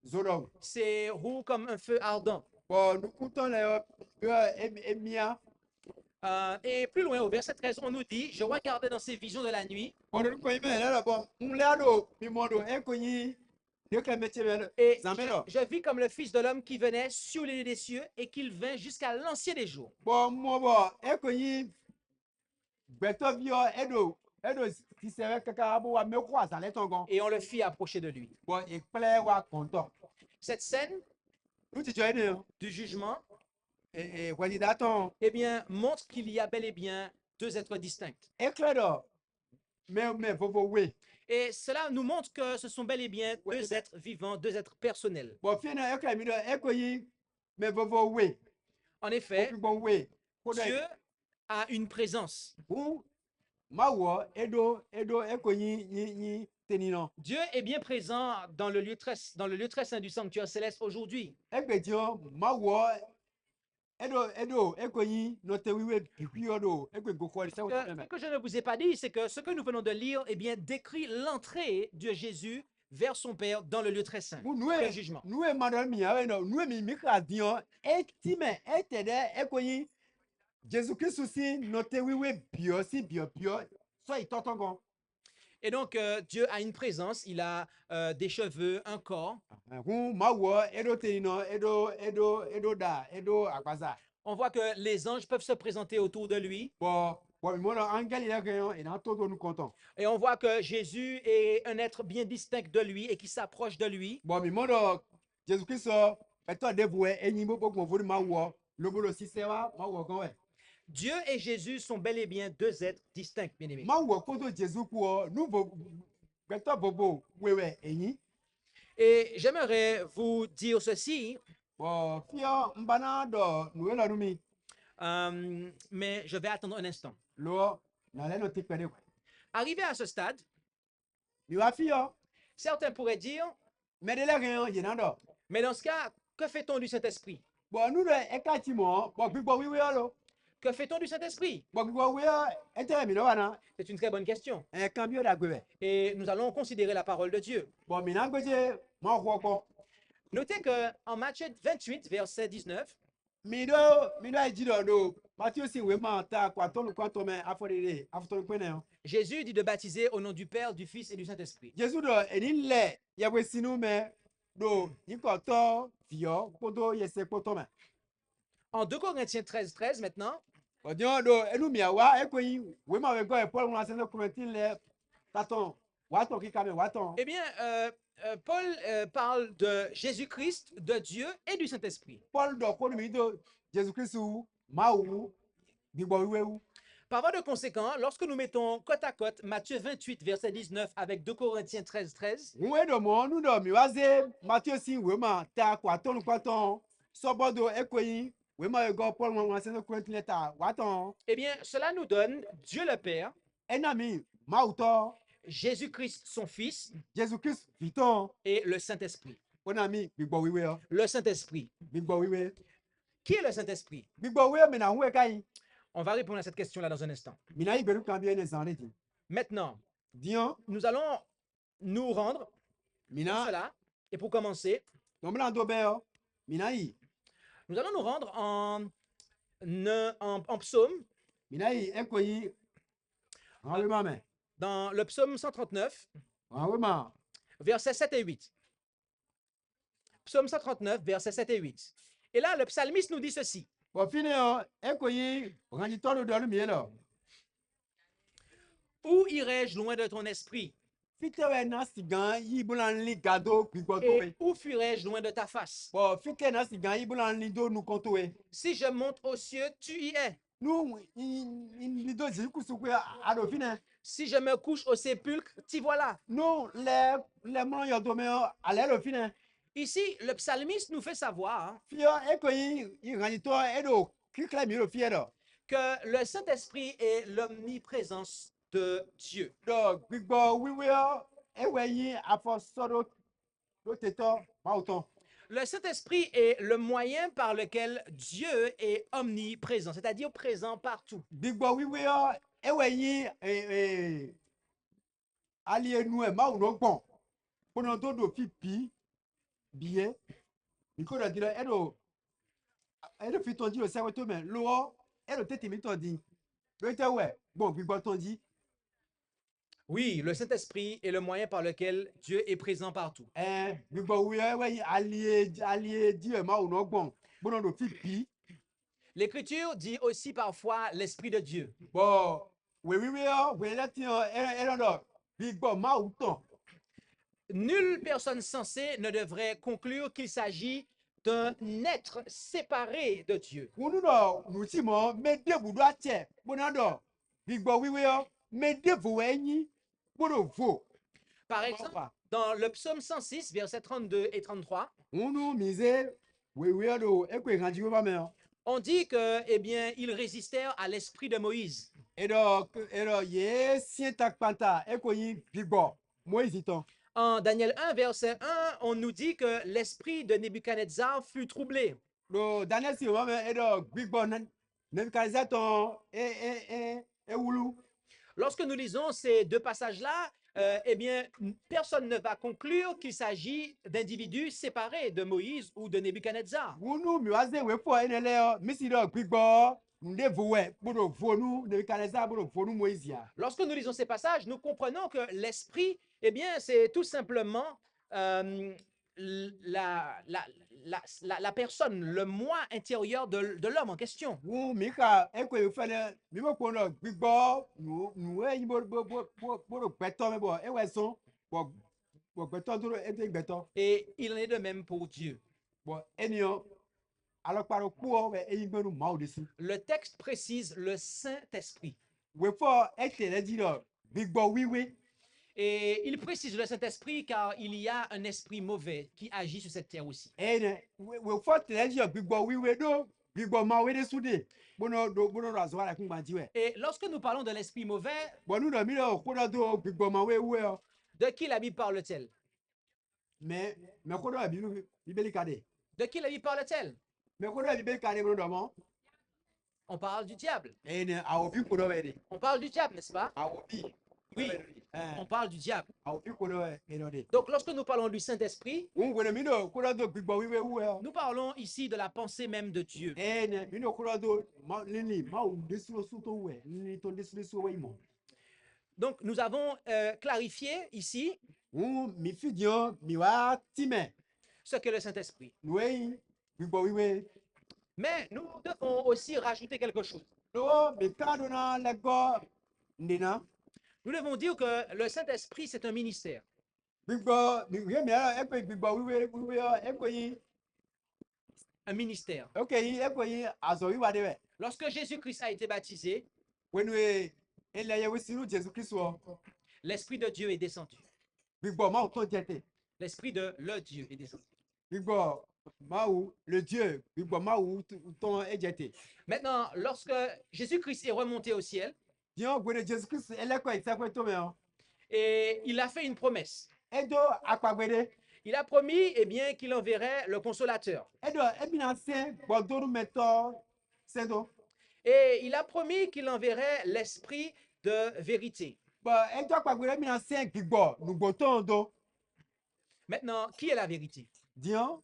C: zoro
B: C'est roux comme un feu ardent.
C: bo nu ku ton le e mia
B: Et plus loin, au verset 13, on nous dit, je regardais dans ces visions de la nuit,
C: bo nu ko yin me le bo un le ado mi mo do e ko yin de ka me che me
B: et
C: zambe lo
B: je vis comme le Fils de l'homme qui venait sur les lieux des cieux et qu'il vint jusqu'à l'ancien des jours.
C: bo mo bo e ko yin gbeto vi o edo ti se we kaka bo wa me ko asan le ton gan
B: Et on le fit approcher de lui.
C: bo e ple wa konto
B: Cette scène
C: nu ti jo ene
B: du jugement,
C: wadi da ton
B: eh bien, montre qu'il y a bel et bien deux êtres distincts.
C: e kle do me vovo we
B: Et cela nous montre que ce sont bel et bien
C: Ouais.
B: deux êtres vivants, deux êtres personnels.
C: bo fi na e kle mi do e ko yin me vovo we
B: En
C: o
B: effet,
C: fi bon we ko do
B: Dieu a une présence.
C: bu ma wo edo e ko yin teni no
B: Dieu est bien présent dans le lieu très saint du sanctuaire céleste aujourd'hui.
C: e gbe ti o ma wo edo e ko yin no te wiwe pipi o do e gbe go ko se o
B: Ce que je ne vous ai pas dit, c'est que ce que nous venons de lire, eh bien, décrit l'entrée de Jésus vers son Père dans le lieu très saint,
C: nu
B: le
C: e
B: jugement.
C: nu e ma do mi a no nu e mi ka di o e ti me e te de e ko yin Jesus Christ si no te wiwe bio si bio so itoton gan
B: Et donc, Dieu a une présence, il a des cheveux, un corps.
C: ma wo edo teni no edo da edo akpasa
B: On voit que les anges peuvent se présenter autour de lui.
C: bo mi mo lo angel ile kan yo e na to to nu konton
B: Et on voit que Jésus est un être bien distinct de lui et qui s'approche de lui.
C: bo mi mo do Jesus Christ so eto de bu e yin bo gbon fo ma wo lo bo lo si se wa ma wo gan we
B: Dieu et Jésus sont bel et bien deux êtres distincts, bien aimés.
C: ma wo ko to Jesus ku o nu bo beto bobo wewe eyin
B: Et j'aimerais vous dire ceci,
C: bo fio mbana do nu e lo nu mi
B: mais je vais attendre un instant.
C: lo na le no ti pere ko
B: Arrivé à ce stade,
C: mi wa fio
B: certains pourraient dire,
C: me de le kan yo ye na do
B: mais dans ce cas, que fait-on du Saint-Esprit?
C: bo nu do e ka ti mo bo gbigbo wiwe o lo
B: Que fait-on du Saint-Esprit?
C: bo gbigbo wiwe e te mi no wa na
B: C'est une très bonne question.
C: e kan bi o da gbe be
B: Et nous allons considérer la parole de Dieu.
C: bo mi na gbeje ma wo ko
B: Notez qu'en Matthieu 28, verset 19,
C: mi do ji do Matthieu si we ma ta kwa to lu kwa to me afodede afoto pe na yo
B: Jésus dit de baptiser au nom du Père, du Fils et du Saint-Esprit.
C: Jesus do eni le ya we sinu me do yin ko to fio ko do ye se ko to me
B: En 2 Corinthiens 13, 13 maintenant,
C: bo dio do enu mi awa e ko yin we ma we go e Paul na se no Corinthians le taton wa to ki ka me wa ton
B: eh bien, Paul parle de Jésus-Christ, de Dieu et du Saint-Esprit.
C: Paul do ko mi do Jesus Christ ma wu gbigbo wiwe wu
B: Par voie de conséquent, lorsque nous mettons côte à côte Matthieu 28, verset 19 avec 2 Corinthiens 13, 13,
C: we do mo nu do mi wa ze Matthieu si we ma ta kwa to lu kwa ton so bodo e ko yin we ma we go Paul na se no Corinthians ta wa ton
B: eh bien, cela nous donne Dieu le Père
C: enami ma uto
B: Jésus-Christ, son Fils,
C: Jésus Christ viton
B: et le Saint-Esprit.
C: on ami gbigbo wiwe
B: Le Saint-Esprit.
C: gbigbo wiwe
B: Qui est le Saint-Esprit?
C: gbigbo wiwe mina huwe kai
B: On va répondre à cette question-là dans un instant.
C: mina iberu kan bi ene sanre ti
B: Maintenant,
C: dion
B: nous allons nous rendre pour
C: mina
B: cela. Et pour commencer,
C: domla do be yo mina yi
B: nous allons nous rendre en psaume,
C: mina yi ekoyi hawe mame
B: dans le psaume 139,
C: hawe ma
B: versets 7 et 8. Psaume 139, versets 7 et 8. Et là, le psalmiste nous dit ceci.
C: bo fine yo ekoyi ranji to do lu mi lo
B: Où irai-je loin de ton esprit?
C: fite we na sigan yi bulan li gado gbigbo to we
B: Et où fuirai-je loin de ta face?
C: bo fite na sigan yi bulan li do nu konto we
B: Si je monte aux cieux, tu y es.
C: nu in li do ji kusuku ado fine
B: Si je me couche au sépulcre, t'y voilà.
C: nu le mo yo do me ale lo fine
B: Ici, le psalmiste nous fait savoir
C: fio ekoyi yi ranji to edo kikle mi lo fie do
B: que le Saint-Esprit est l'omniprésence de Dieu.
C: do gbigbo wiwe ewe yi afo sodo lo teto ma uton
B: Le Saint-Esprit est le moyen par lequel Dieu est omniprésent, c'est-à-dire présent partout.
C: gbigbo wiwe ewe yi ali enu e ma uno gbon pono to do pipi biye niko da dira edo fi ton di o sewe to me lo edo tete mi ton di lo te we bon gbigbo ton di
B: Oui, le Saint-Esprit est le moyen par lequel Dieu est présent partout.
C: gbigbo wiwe ewe yi ali di e ma uno gbon pono do pipi
B: L'Écriture dit aussi parfois l'Esprit de Dieu.
C: bon we wiwe we lati edo do gbigbo ma uton
B: Nulle personne sensée ne devrait conclure qu'il s'agit d'un être séparé de Dieu.
C: unu do nuti mo me de budu ache pono do gbigbo wiwe me de vo enyi pono vo
B: Par exemple, dans le psaume 106, versets 32 et 33,
C: unu mize wiwe do ekwe ranji we ba me
B: on dit que, eh bien, ils résistèrent à l'esprit de Moïse.
C: edo ye sien tak panta ekoyi gbigbo Moïse ton
B: En Daniel 1, verset 1, on nous dit que l'esprit de Nebuchadnezzar fut troublé.
C: do Daniel si wa me edo gbigbo Nebukadnezar ton wulu
B: Lorsque nous lisons ces deux passages-là, eh bien, personne ne va conclure qu'il s'agit d'individus séparés de Moïse ou de Nebuchadnezzar.
C: unu mi wa ze we fo enele o misi do gbigbo nde vo we bodo vonu Nebukadnezar bodo vonu Moïse ya
B: Lorsque nous lisons ces passages, nous comprenons que l'esprit, eh bien, c'est tout simplement la personne, le moi intérieur de l'homme en question.
C: wu mi ka ekwe fele mi mo ko no gbigbo nu e bodo gbeto me bo ewe son bo gbeto do e gbeto
B: Et il en est de même pour Dieu.
C: bo eniyan aloparo kuo we eyin gbenu ma o desi
B: Le texte précise le Saint-Esprit.
C: we fo etele di do gbigbo wiwe
B: Et il précise le Saint-Esprit car il y a un esprit mauvais qui agit sur cette terre aussi.
C: ene we fo tele di do gbigbo wiwe do gbigbo ma we de sude bono do azo ala kun gbanji we
B: Et lorsque nous parlons de l'esprit mauvais,
C: bo nu do mi do ko do gbigbo ma we we o
B: de qui la Bible parle-t-elle?
C: me ko do bibeli kade
B: De qui la Bible parle-t-elle?
C: me ko do bibeli kade bono do mo
B: On parle du diable.
C: ene awo bi ko do we de
B: On parle du diable, n'est-ce pas?
C: awo bi
B: Oui, on parle du diable.
C: awo bi ko do we eno de
B: Donc lorsque nous parlons du Saint-Esprit,
C: un gwene mi do ko do gbigbo wiwe we o
B: nous parlons ici de la pensée même de Dieu.
C: ene mi do ko do ma lini ma o desu su to we ni to desu we mo
B: Donc nous avons clarifié ici
C: mi fidion mi wa time
B: ce qu'est le Saint-Esprit.
C: we gbigbo wiwe
B: Mais nous devons aussi rajouter quelque chose.
C: do mi ka do na lego ndina
B: Nous devons dire que le Saint-Esprit, c'est un ministère.
C: gbigbo mi we mi ara e pe gbigbo wiwe e
B: Un ministère.
C: yi azo wi wa de we
B: Lorsque Jésus-Christ a été baptisé,
C: when we ele ye we siru Jesus Christ o
B: l'Esprit de Dieu est descendu.
C: gbigbo ma o to jete
B: L'Esprit de le Dieu est descendu.
C: gbigbo ma o le Dieu gbigbo ma o ton e jete
B: Maintenant, lorsque Jésus-Christ est remonté au ciel,
C: dion gwene Jesus Christ ele ko ise ko to me o
B: Et il a fait une promesse.
C: edo akpagbede
B: Il a promis, eh bien, qu'il enverrait le consolateur.
C: edo ebina se gbɔdoru mɛtɔ sɛdo
B: Et il a promis qu'il enverrait l'esprit de vérité.
C: edo akpagbede ebina se gbigbɔ nugbotɔn do
B: Maintenant, qui est la vérité?
C: diɔ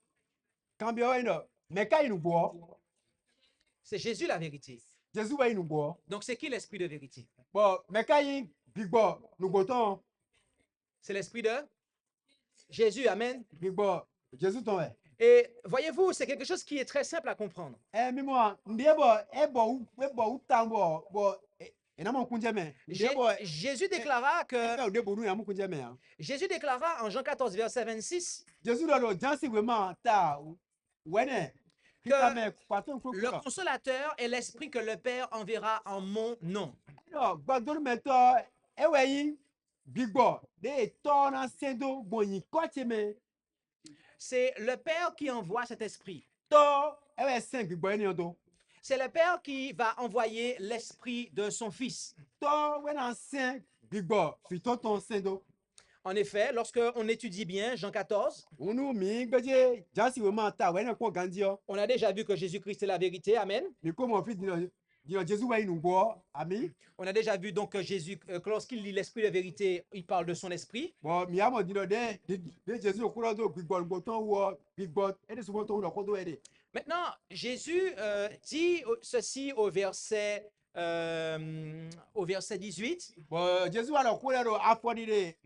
C: kambiɔ eno mɛka yi nugbɔ
B: C'est Jésus la vérité.
C: jesu bɛ yi nugbɔ
B: Donc, c'est qui l'esprit de vérité?
C: mɛka yi gbigbɔ nugbotɔn
B: C'est l'esprit de Jésus. Amen.
C: gbigbɔ jesu tɔn ɛ.
B: Et voyez-vous, c'est quelque chose qui est très simple à comprendre.
C: Mimɔ ndi ebɔ uta bɔ enamɔ kunjɛ mɛ ndi ebɔ
B: Jésus déclara que
C: ɛ de bonu yamu kunjɛ mɛ yan
B: Jésus déclara en Jean 14, verset 26,
C: jesu dɔ do jansi wema ta wɛnɛ kita mɛ kpatɔ
B: le
C: nkukɔ
B: consolateur est l'esprit que le Père enverra en mon nom.
C: gbɔdoro mɛtɔ ewɛ yi gbigbɔ de tɔ na sedo gbɔnyi kɔtsi mɛ
B: C'est le Père qui envoie cet esprit.
C: tɔ ewɛ sɛn gbigbɔ yi ni do
B: C'est le Père qui va envoyer l'esprit de son Fils.
C: tɔ wɛna sɛn gbigbɔ fitɔtɔn sedo
B: En effet, lorsque on étudie bien Jean 14,
C: unu mi gbɛdze jansi wema ta wɛnɛ kɔ gandiɔ.
B: on a déjà vu que Jésus-Christ est la vérité. Amen.
C: Mais comme on fait dire Jésus va nous boire, ami.
B: On a déjà vu donc que Jésus, que lorsqu'il lit l'esprit de vérité, il parle de son esprit.
C: Bon, mi amo dire de Jésus au courant do bigbol boton ou bigbol et de souvent ton kodo ede.
B: Maintenant, Jésus dit ceci au verset 18,
C: Bon, Jésus alors courant do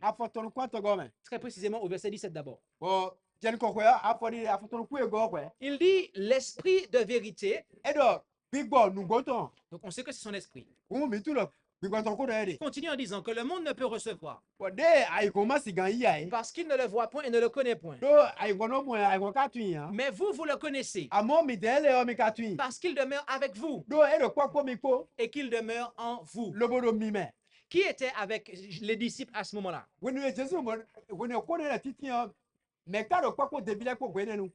C: afoton kwanta gome.
B: très précisément au verset 17 d'abord.
C: Bon, jen ko kwa afoton ku e go kwa.
B: Il dit l'esprit de vérité.
C: Edo bigbol nous goton.
B: Donc on sait que c'est son esprit.
C: Ou mi tout le bigbol ton kodo ede.
B: Il continue en disant que le monde ne peut recevoir
C: Bon, de ay koma sigan yi ay.
B: parce qu'il ne le voit point et ne le connaît point.
C: Do ay kono mo ay ko katun ya.
B: Mais vous, vous le connaissez
C: Amo mi dele o mi katun.
B: parce qu'il demeure avec vous
C: Do edo kwa mi ko
B: et qu'il demeure en vous.
C: lobodo mi me.
B: Qui était avec les disciples à ce moment-là?
C: When you Jesus when you call it titi mais quand le quoi debile ko gwene nu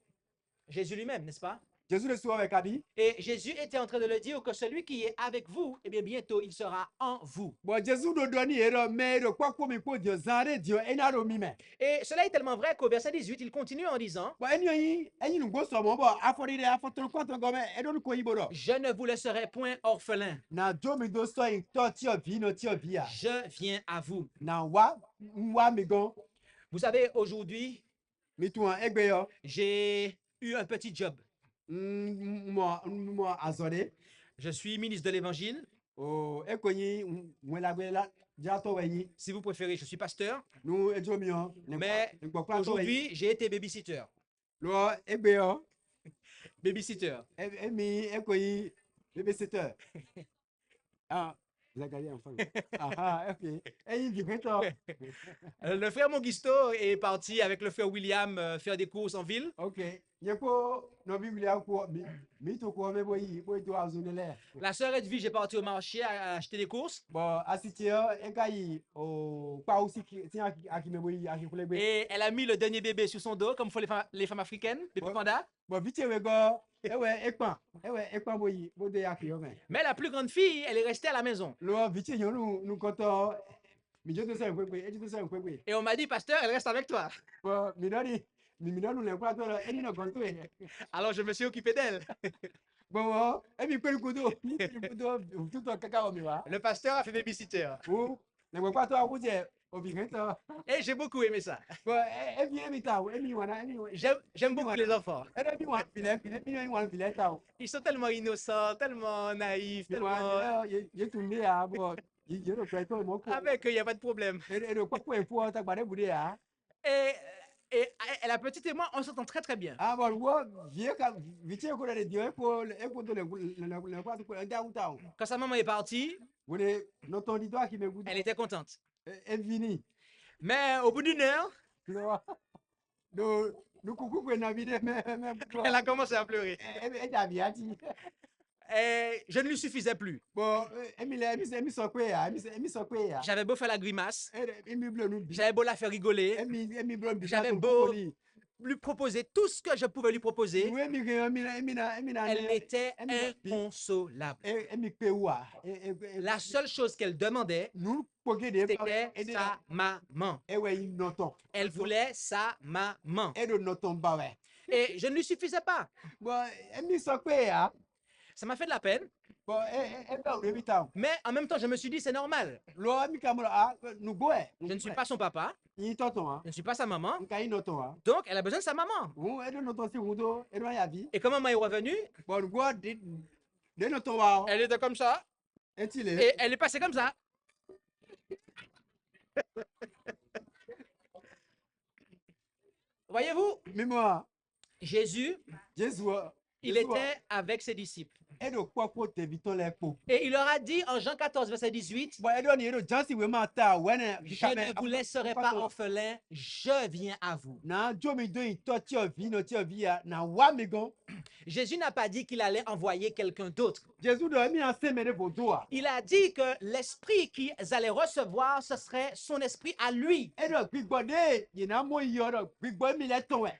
B: Jésus lui-même, n'est-ce pas?
C: Jésus le soir avec abi
B: Et Jésus était en train de le dire que celui qui est avec vous, eh bien bientôt il sera en vous.
C: bon Jésus do doni ero mais le quoi mi ko dio zare dio enaro mi me
B: Et cela est tellement vrai qu'au verset 18, il continue en disant,
C: bon eni nu go so mo bo afori afoto ko to go me edo ko yibo do
B: je ne vous laisserai point orphelin,
C: na do mi do so in to ti obi no ti obi a
B: je viens à vous.
C: na wa mi gon
B: Vous savez, aujourd'hui,
C: mi tu an egbe yo
B: j'ai eu un petit job.
C: mo azore
B: Je suis ministre de l'Évangile.
C: o ekonyi mwela gwela ja to wenyi
B: Si vous préférez, je suis pasteur.
C: nu ejo mi o
B: Mais aujourd'hui, j'ai été babysitter.
C: lo egbe yo
B: Babysitter.
C: Emi ekoyi babysitter. Ah, vous avez gagné enfin. Ah, ok. Et il dit
B: Le frère Mongisto est parti avec le frère William faire des courses en ville.
C: ok. Yeko no Biblia ko mi to ko me boy to azunele.
B: La sœur Edwige est partie au marché à acheter des courses.
C: Bon, asitia ekai o pa aussi qui tiens aki me boy aki kulebe.
B: Et elle a mis le dernier bébé sur son dos, comme font les femmes africaines, bébé
C: Ouais.
B: panda.
C: Bon, vite we go. Ekpan boy bode aki yo men.
B: Mais la plus grande fille, elle est restée à la maison.
C: Lo vite yo nu koto mi je to se nkwe e je to se nkwe.
B: Et on m'a dit, pasteur, elle reste avec toi.
C: Bon, mi doni le kwa to eni no konto e.
B: Alors je me suis occupé d'elle.
C: Bon, emi kweli kudo tout kaka o mi wa.
B: Le pasteur a fait babysitter.
C: Ou le kwa to akuje obigento.
B: Et j'ai beaucoup aimé ça.
C: Bon, emi ta emi wana emi.
B: J'aime beaucoup les enfants.
C: Emi wana emi wana vile ta.
B: Ils sont tellement innocents, tellement naïfs,
C: Mi
B: tellement...
C: wana ye tumbe ya bo. Ye no kwa to mo ko.
B: Avec eux, il n'y a pas de problème.
C: E do kwa po ta gbare bude ya.
B: Et la petite et moi, on s'entend très très bien.
C: Ah bon, wo vie ka vite ko de dio e ko to le kwa to ko nda uta.
B: Quand sa maman est partie,
C: Wone no ton di to ki me gudu.
B: elle était contente.
C: E vini.
B: Mais au bout d'une heure,
C: Do kuku ko na vide me.
B: elle a commencé à pleurer.
C: E da viati.
B: Et je ne lui suffisais plus.
C: Bon, emi so kwe ya, emi so kwe ya.
B: J'avais beau faire la grimace,
C: Emi blo nu bi.
B: j'avais beau la faire rigoler,
C: Emi blo bi.
B: J'avais beau- lui proposer tout ce que je pouvais lui proposer,
C: nous emi ke emina
B: elle était
C: Emi-
B: inconsolable.
C: emi pe wa
B: La seule chose qu'elle demandait,
C: nous poke de
B: c'était
C: ede
B: sa maman.
C: ewe yi noton
B: Elle voulait sa maman.
C: edo noton ba we
B: Et je ne lui suffisais pas.
C: bon emi sọ pé ya
B: Ça m'a fait de la peine,
C: bon e ba o emi ta
B: mais en même temps, je me suis dit, c'est normal.
C: lo emi ka mo a nous go e
B: Je ne suis pas son papa,
C: yi tonton a
B: je ne suis pas sa maman,
C: nka yi noton a
B: donc elle a besoin de sa maman.
C: ou edo noton si wudo edo ya vi
B: Et quand maman est revenue,
C: bon nous go de noton wa
B: elle était comme ça,
C: eti le
B: et elle est passée comme ça. Voyez-vous,
C: mi mo
B: Jésus,
C: Jésus
B: il était avec ses disciples.
C: edo kpɔkpɔ tevitɔ le kpo
B: Et il leur a dit en Jean 14, verset 18,
C: bon edo ni edo jansi we ma ta wene
B: je ne vous laisserai pas orphelin, je viens à vous.
C: na jomi do yi tɔ tiɔ vi no tiɔ vi ya na wa mi gan
B: Jésus n'a pas dit qu'il allait envoyer quelqu'un d'autre.
C: Jésus do emi na se me de vodo a
B: Il a dit que l'esprit qu'ils allaient recevoir, ce serait son esprit à lui.
C: edo gbigbɔ de yina mo yi ɔdɔ gbigbɔ emi le tɔn wɛ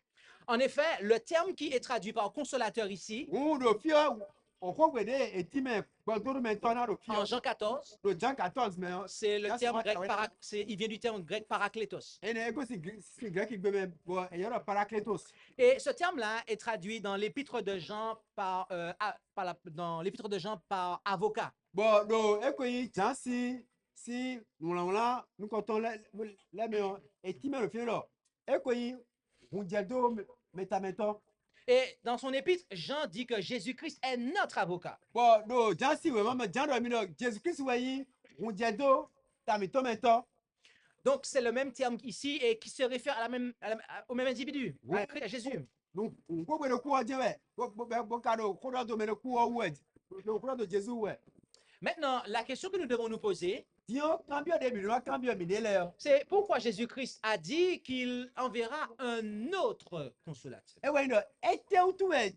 B: En effet, le terme qui est traduit par consolateur ici,
C: ŋun do fiɔ ɔkɔgbe de eti me gbɔdoro me tɔ na do
B: en
C: fiɔ
B: Jean 14,
C: do Jean 14 me
B: c'est le
C: Là,
B: terme
C: c'est
B: grec,
C: vrai, ouais.
B: il vient du terme grec parakletos.
C: ene ego si greki gbe me bon eyɔrɔ parakletos
B: Et ce terme-là est traduit dans l'épître de Jean dans l'épître de Jean par avocat.
C: bon do eko yi jansi si ŋlɔŋlɔ nukɔtɔn le me ɔ eti me lo fiɔ lɔ eko yi ŋudze do metametɔ.
B: Et dans son épître, Jean dit que Jésus-Christ est notre avocat.
C: bon do jansi we mama jan do mi do Jésus Christ we yi ŋudze do tamitɔ metɔ
B: Donc c'est le même terme ici et qui se réfère au même individu,
C: Oui.
B: à Jésus.
C: nkpogbe do kuwɔ dze wɛ boka do kodɔ do me do kuwɔ wɛ do kodɔ do Jésus wɛ
B: Maintenant, la question que nous devons nous poser,
C: diɔ kanbiɔ de mi do wa kanbiɔ mi de lɛ yɔ
B: c'est pourquoi Jésus-Christ a dit qu'il enverra un autre consolateur.
C: ewɛ yi do etewu tu wɛ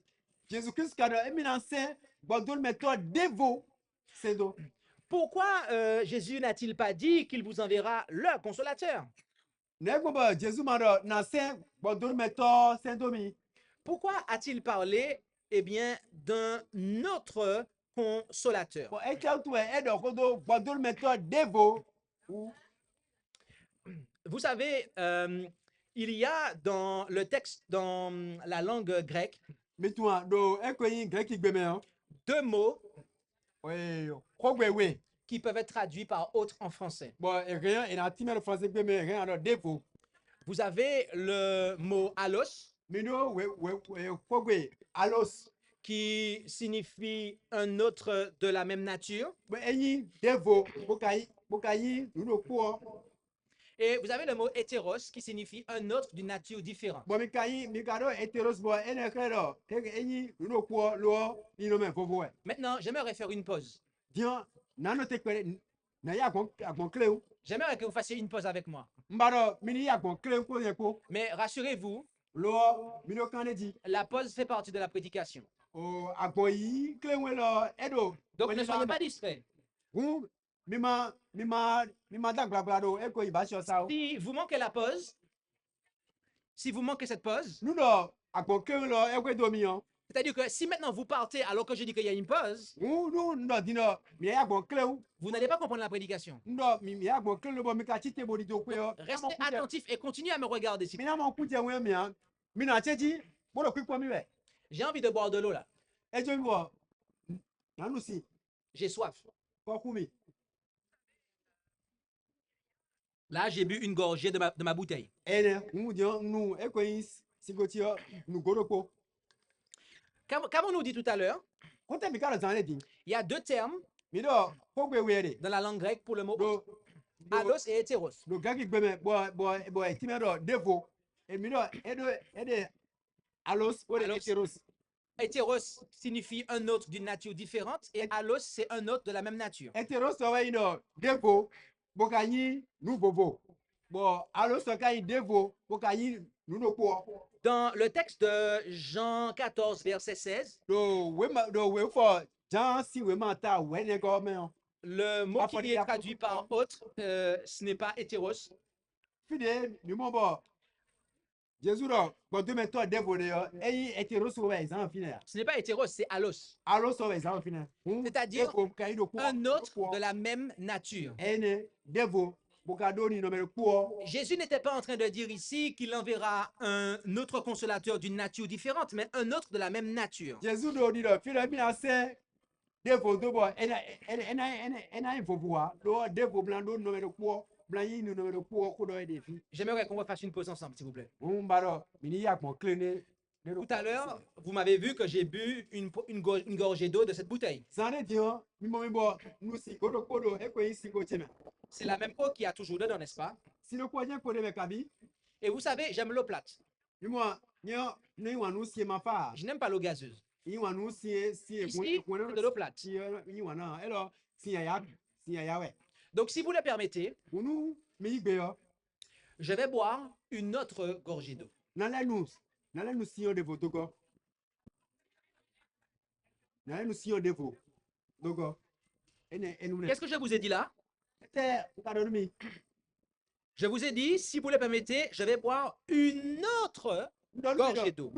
C: Jésus Christ ka do emi na se gbɔdɔ metɔ devo se do
B: Pourquoi Jésus n'a-t-il pas dit qu'il vous enverra le consolateur?
C: ne gbɔ Jésus ma do na se gbɔdɔ metɔ se do mi
B: Pourquoi a-t-il parlé, eh bien, d'un autre consolateur?
C: bon etewu tu wɛ edɔ kodo gbɔdɔ metɔ devo
B: Vous savez, il y a dans le texte, dans la langue grecque,
C: mituma do eko yi greki gbe me yɔ
B: deux mots
C: kɔgbe we.
B: qui peuvent être traduits par autre en français.
C: bon rien ina timɛ do français gbe me rien do devo
B: Vous avez le mot allos,
C: mi do kɔgbe alos
B: qui signifie un autre de la même nature.
C: bon eyi devo boka yi nudo kpɔ
B: Et vous avez le mot hétéros, qui signifie un autre d'une nature différente.
C: bon mi ka do heteros bon ene kɛ dɔ keke eyi nudo kpɔ lɔ nino me vovo wɛ
B: Maintenant, j'aimerais faire une pause.
C: diɔ nano te kpɛ na ya agbɔn kile
B: J'aimerais que vous fassiez une pause avec moi.
C: n ba dɔ mini ya agbɔn kile ko yɛ ko
B: Mais rassurez-vous,
C: lɔ mi do kan ne di
B: la pause fait partie de la prédication.
C: o agbɔn yi kile wɛ lɔ edo
B: Donc ne soyez pas distraits.
C: ŋun mi ma da gblagblã do eko yi ba sɔ sa o.
B: Si vous manquez la pause, si vous manquez cette pause,
C: Nudo agbɔn kile lɔ eko do mi yɔ.
B: c'est-à-dire que si maintenant vous partez alors que je dis qu'il y a une pause,
C: Ndɔ dinɔ mi ya agbɔn kile o.
B: vous n'allez pas comprendre la prédication.
C: Ndɔ mi ya agbɔn kile bɔ mi ka ti te boli do pe yɔ.
B: Restez attentifs et continuez à me regarder.
C: Mi na mɔ kutsɛ wɛ mia mi na tse dzi bolo kpikpɔ mi wɛ.
B: J'ai envie de boire de l'eau là.
C: Edzo mi wɔ nanu si
B: J'ai soif.
C: kɔku mi.
B: Là, j'ai bu une gorgée de ma bouteille.
C: Ene ŋu diɔ nu eko yi sigoti yɔ nugo do ko.
B: Qu'avons-nous dit tout à l'heure?
C: Kote mi ka lɔ zan le di.
B: Il y a deux termes
C: Mi dɔ kogbe wɛ de.
B: dans la langue grecque pour le mot
C: Do
B: allos et hétéros.
C: do gaki gbɛmɛ bɔ eti mɛ dɔ devo. Emi dɔ ede alos o de
B: Alos.
C: heteros.
B: Hétéros signifie un autre d'une nature différente et allos, c'est un autre de la même nature.
C: Heteros wɛ yi dɔ devo boka yi nu vovo. Bon alos ka yi devo boka yi nu do kpɔ.
B: Dans le texte de Jean 14, verset 16,
C: Do we fɔ jan si we ma ta wɛ ne kɔ mɛ o.
B: le mot qui est traduit par autre, ce n'est pas hétéros,
C: Fi de mi mɔ bɔ Jésus là, quand tu mets toi dévolé, et hétéro sauvé, ils ont fini.
B: Ce n'est pas hétéros, c'est allos.
C: Alors sauvé, ils ont fini.
B: C'est-à-dire un autre de la même nature.
C: Ene, dévo, bocadoni, nommé quoi.
B: Jésus n'était pas en train de dire ici qu'il enverra un autre consolateur d'une nature différente, mais un autre de la même nature.
C: Jésus doit dire, Philippe, assez. Dévo, de bois, en a un pouvoir. L'eau, dévo, blanc, nommé quoi. Blanc, il nous nommé quoi, qu'on doit des filles.
B: J'aimerais qu'on refasse une pause ensemble, s'il vous plaît.
C: Baro, il y a mon clé.
B: Tout à l'heure, vous m'avez vu que j'ai bu une gorgée d'eau de cette bouteille.
C: Ça ne dit, nous si, kodo, et quoi ici, côté.
B: C'est la même eau qui a toujours dedans, n'est-ce pas?
C: Si le quoi, pour les cabis,
B: Et vous savez, j'aime l'eau plate.
C: moi, nous si ma part.
B: Je n'aime pas l'eau gazeuse.
C: Ici,
B: C'est de l'eau plate. Donc, si vous le permettez, je vais boire une autre gorgée d'eau. Qu'est-ce que je vous ai dit là? Je vous ai dit, si vous le permettez, je vais boire une autre gorgée d'eau.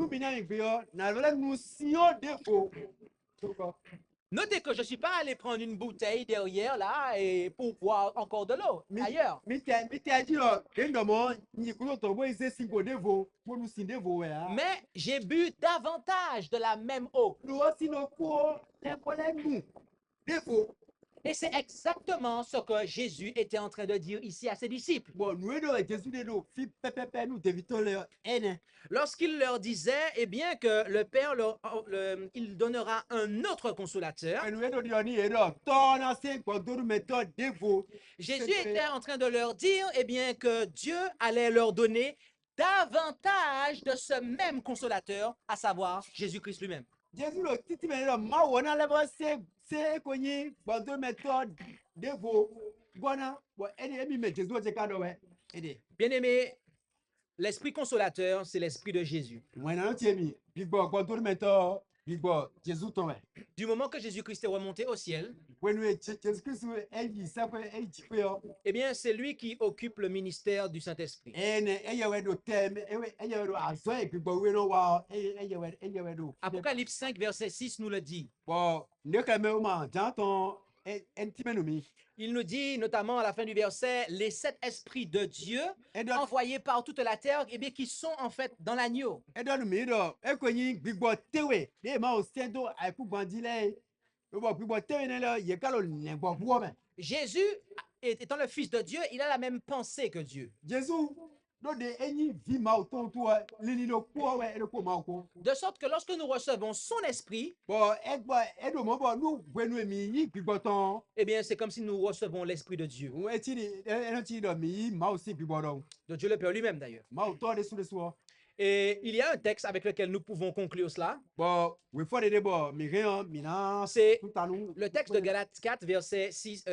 B: Notez que je ne suis pas allé prendre une bouteille derrière là et pour boire encore de l'eau ailleurs. Mais j'ai bu davantage de la même eau. Et c'est exactement ce que Jésus était en train de dire ici à ses disciples. Lorsqu'il leur disait, eh bien, que le Père il donnera un autre consolateur. Jésus était en train de leur dire, eh bien, que Dieu allait leur donner davantage de ce même consolateur, à savoir Jésus-Christ lui-même. Bien-aimé, l'esprit consolateur, c'est l'esprit de Jésus. Du moment que Jésus-Christ est remonté au ciel, eh bien, c'est lui qui occupe le ministère du Saint-Esprit. Apocalypse 5, verset 6 nous le dit. Il nous dit, notamment à la fin du verset, les 7 esprits de Dieu envoyés par toute la terre, eh bien, qui sont en fait dans l'agneau. Jésus, étant le Fils de Dieu, il a la même pensée que Dieu. De sorte que lorsque nous recevons son esprit, eh bien, c'est comme si nous recevons l'esprit de Dieu. De Dieu le Père lui-même d'ailleurs. Et il y a un texte avec lequel nous pouvons conclure cela. C'est le texte de Galates 4, verset 6.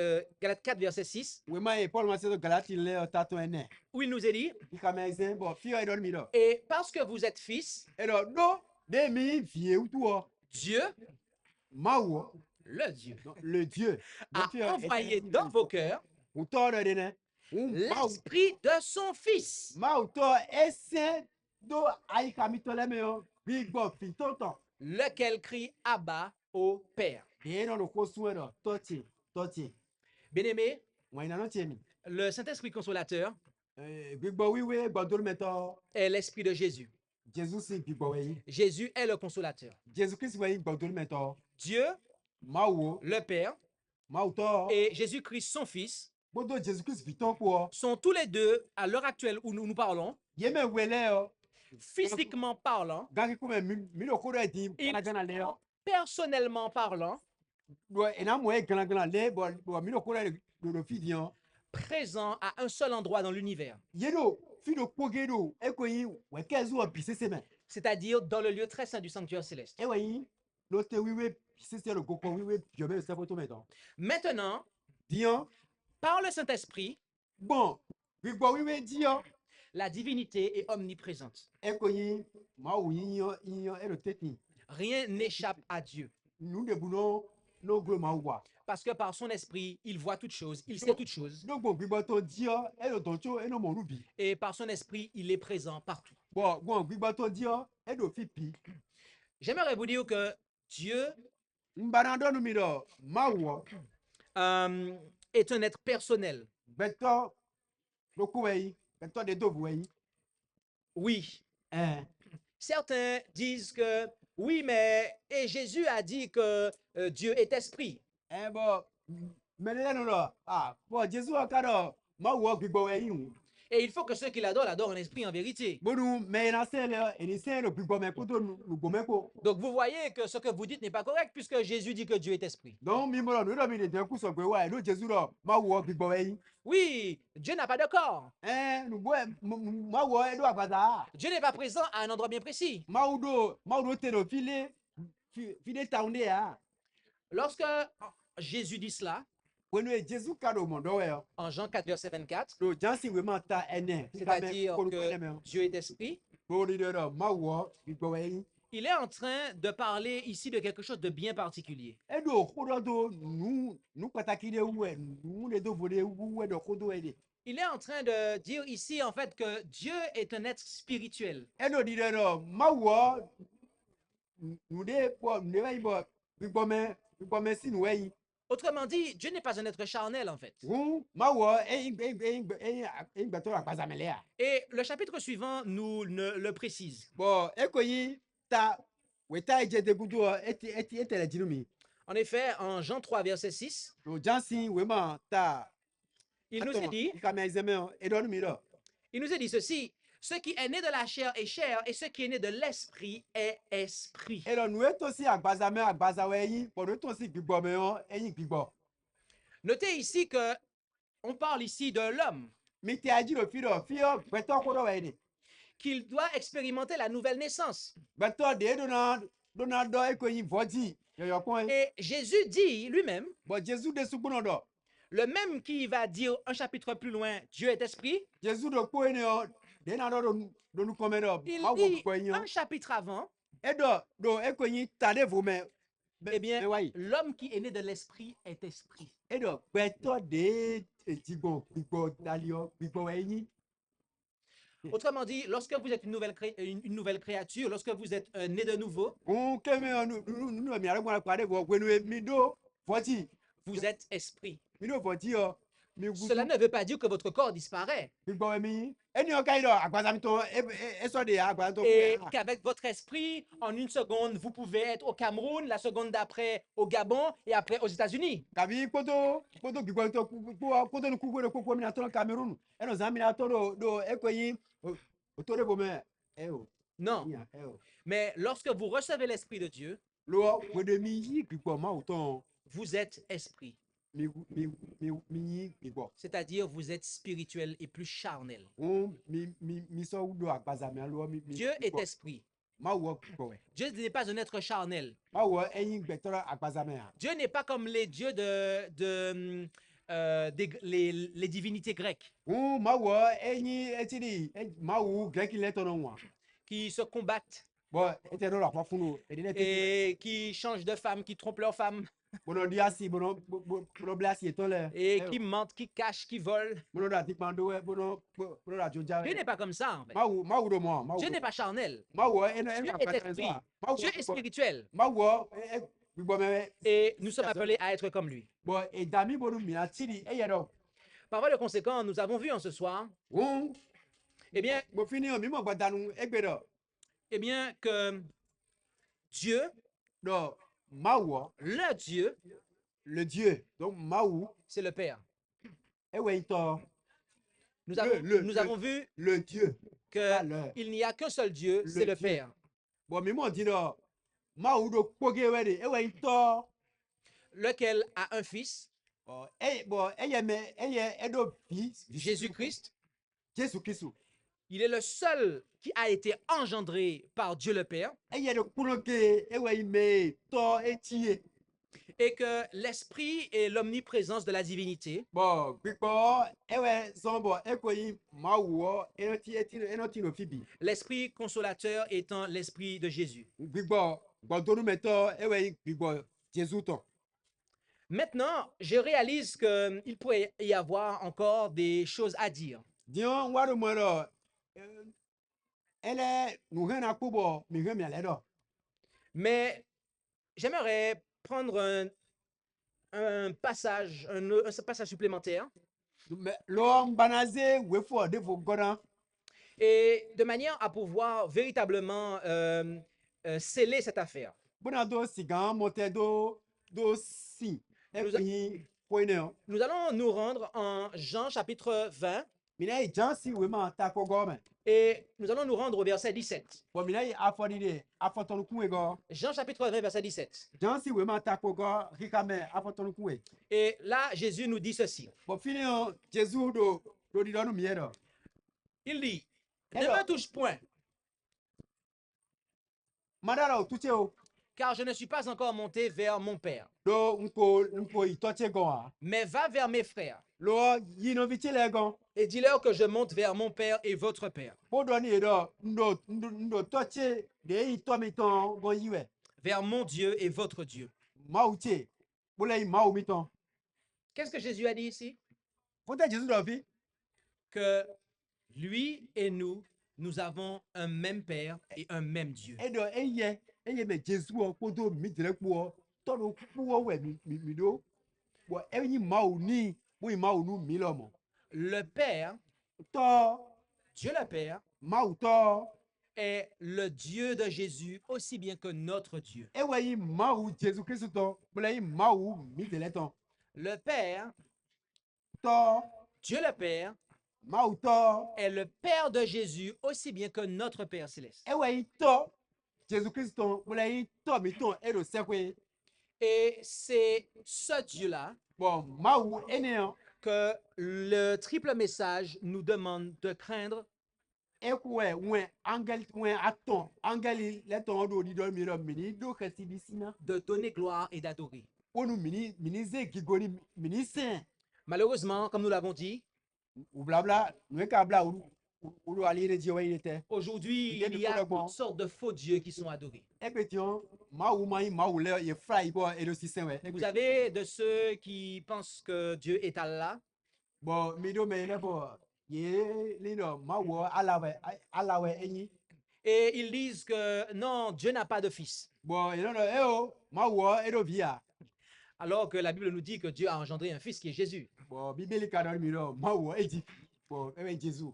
B: Galates 4, verset 6. Où il nous est dit, et parce que vous êtes fils, Dieu, le Dieu, a envoyé dans vos cœurs l'esprit de son fils. Lequel crie Abba au Père. Bien-aimé, le Saint-Esprit consolateur est l'esprit de Jésus. Jésus est le consolateur. Dieu, le Père, et Jésus-Christ, son Fils, sont tous les deux, à l'heure actuelle où nous parlons, physiquement parlant, et personnellement parlant, présents à un seul endroit dans l'univers, c'est-à-dire dans le lieu très saint du sanctuaire céleste. Maintenant, par le Saint-Esprit, la divinité est omniprésente. Rien n'échappe à Dieu. Parce que par son esprit, il voit toutes choses, il sait toutes choses. Et par son esprit, il est présent partout.
C: bon gbigbo to di o e do fipi
B: J'aimerais vous dire que Dieu
C: mbanando nu mi do mawo
B: est un être personnel.
C: beto do ku wei beto de do wei
B: Oui,
C: eh
B: certains disent que oui, mais et Jésus a dit que Dieu est esprit.
C: bo menele nu do bo Jesu o ka do mawo gbigbo wei hu
B: Et il faut que ceux qui l'adorent l'adorent en esprit, en vérité.
C: bonu me na se le eni se lo gbigbo me ko to nu gbo me ko
B: Donc vous voyez que ce que vous dites n'est pas correct puisque Jésus dit que Dieu est esprit.
C: don mi mo nu do mi de ku so pe wa do Jesu do mawo gbigbo wei
B: Oui, Dieu n'a pas de corps.
C: nu bo mawo e do agbaza
B: Dieu n'est pas présent à un endroit bien précis.
C: mawo do te do file taunde ya
B: Lorsque Jésus dit cela,
C: wenu e Jesu ka do mo do we o
B: en Jean 4, verset 24,
C: do jansi we ma ta ene
B: c'est-à-dire que Dieu est esprit, il est en train de parler ici de quelque chose de bien particulier. Il est en train de dire ici, en fait, que Dieu est un être spirituel. Autrement dit, Dieu n'est pas un être charnel, en fait. Et le chapitre suivant nous le précise. En effet, en Jean 3, verset 6, il nous est dit ceci: ce qui est né de la chair est chair, et ce qui est né de l'esprit est esprit. Notez ici que on parle ici de l'homme, qu'il doit expérimenter la nouvelle naissance. Et Jésus dit lui-même, le même qui va dire un chapitre plus loin, Dieu est esprit, il dit un chapitre avant, eh bien, l'homme qui est né de l'esprit est esprit. Autrement dit, lorsque vous êtes une nouvelle créature, lorsque vous êtes né de nouveau, vous êtes esprit. Cela ne veut pas dire que votre corps disparaît et qu'avec votre esprit, en une seconde, vous pouvez être au Cameroun, la seconde d'après au Gabon et après aux États-Unis. Non. Mais lorsque vous recevez l'Esprit de Dieu, vous êtes esprit. C'est-à-dire vous êtes spirituel et plus charnel. Dieu est esprit. Dieu n'est pas un être charnel. Dieu n'est pas comme les dieux les divinités grecques qui se combattent et qui changent de femme, qui trompent leur femme et qui mentent, qui cachent, qui volent. Dieu n'est pas comme ça, en fait. Dieu n'est pas charnel. Dieu est esprit. Dieu est spirituel. Et nous sommes appelés à être comme lui. Par voie de conséquent, nous avons vu en ce soir, eh bien que Dieu,
C: le Dieu, donc Maou,
B: c'est le Père. Nous avons vu
C: le Dieu
B: qu'il n'y a qu'un seul Dieu, c'est le Père. Lequel a un fils, Jésus-Christ. Il est le seul qui a été engendré par Dieu le Père. Et que l'esprit et l'omniprésence de la divinité l'esprit consolateur étant l'esprit de Jésus. Maintenant, je réalise qu'il pourrait y avoir encore des choses à dire.
C: elle est nous rien à coubo mi rien mi allait do
B: Mais j'aimerais prendre un passage, un passage supplémentaire,
C: mais l'homme banaze we fo de fo godan
B: et de manière à pouvoir véritablement sceller cette affaire.
C: bona do sigan monte do si e
B: Nous a-
C: yi poine o
B: Nous allons nous rendre en Jean chapitre 20
C: mina yi jansi we ma ta ko go me
B: et nous allons nous rendre au verset 17.
C: bo mina yi afodi de afotonu ku we go
B: Jean chapitre 20, verset 17.
C: jansi we ma ta ko go rikame afotonu ku we
B: Et là, Jésus nous dit ceci.
C: bo fini o Jesus do di do nu mi do
B: Il dit, ne
C: Alors-
B: me touche point,
C: madara o tuche o
B: car je ne suis pas encore monté vers mon Père,
C: do nko itoche go a
B: mais va vers mes frères
C: lo yi no viche le go
B: et dis-leur que je monte vers mon Père et votre Père,
C: bo do ni do ndo toche de yi to mi ton go yi we
B: vers mon Dieu et votre Dieu.
C: ma uche bo le yi ma u mi ton
B: Qu'est-ce que Jésus a dit ici?
C: Fonte Jesus do fi
B: Que lui et nous, nous avons un même Père et un même Dieu.
C: edo eye me Jesus o ko do mi dire ku o to do ku o we mi do bo eyi ma u ni bo yi ma u nu mi lo mo
B: Le Père,
C: to
B: Dieu le Père,
C: ma u to
B: est le Dieu de Jésus aussi bien que notre Dieu.
C: e we yi ma u Jesus Christ to bo le yi ma u mi dire ton
B: Le Père,
C: to
B: Dieu le Père,
C: ma u to
B: est le Père de Jésus aussi bien que notre Père céleste.
C: e we yi to Jesus Christ ton bo le yi to mi ton e do se kwe
B: Et c'est ce Dieu-là
C: bon ma u ene o
B: que le triple message nous demande de craindre,
C: ekwe wen angel wen aton angeli le ton do di do mi do kasi di sina
B: de donner gloire et d'adorer.
C: onu mini ze gigoni mini sen
B: Malheureusement, comme nous l'avons dit,
C: ou blabla nous ka bla ou ali de dieu il était
B: aujourd'hui,
C: Il est
B: il y
C: de
B: a
C: couleur
B: toutes sortes de faux dieux qui sont adorés.
C: e petion ma ou le ye fry bo e do si sen we
B: Vous avez de ceux qui pensent que Dieu est Allah,
C: bon mi do me le bo ye li do ma wo ala we enyi
B: et ils disent que non, Dieu n'a pas de fils,
C: bon e no e o ma wo e do via
B: alors que la Bible nous dit que Dieu a engendré un fils qui est Jésus.
C: bon bibeli ka do mi do ma wo e di bon e Jesus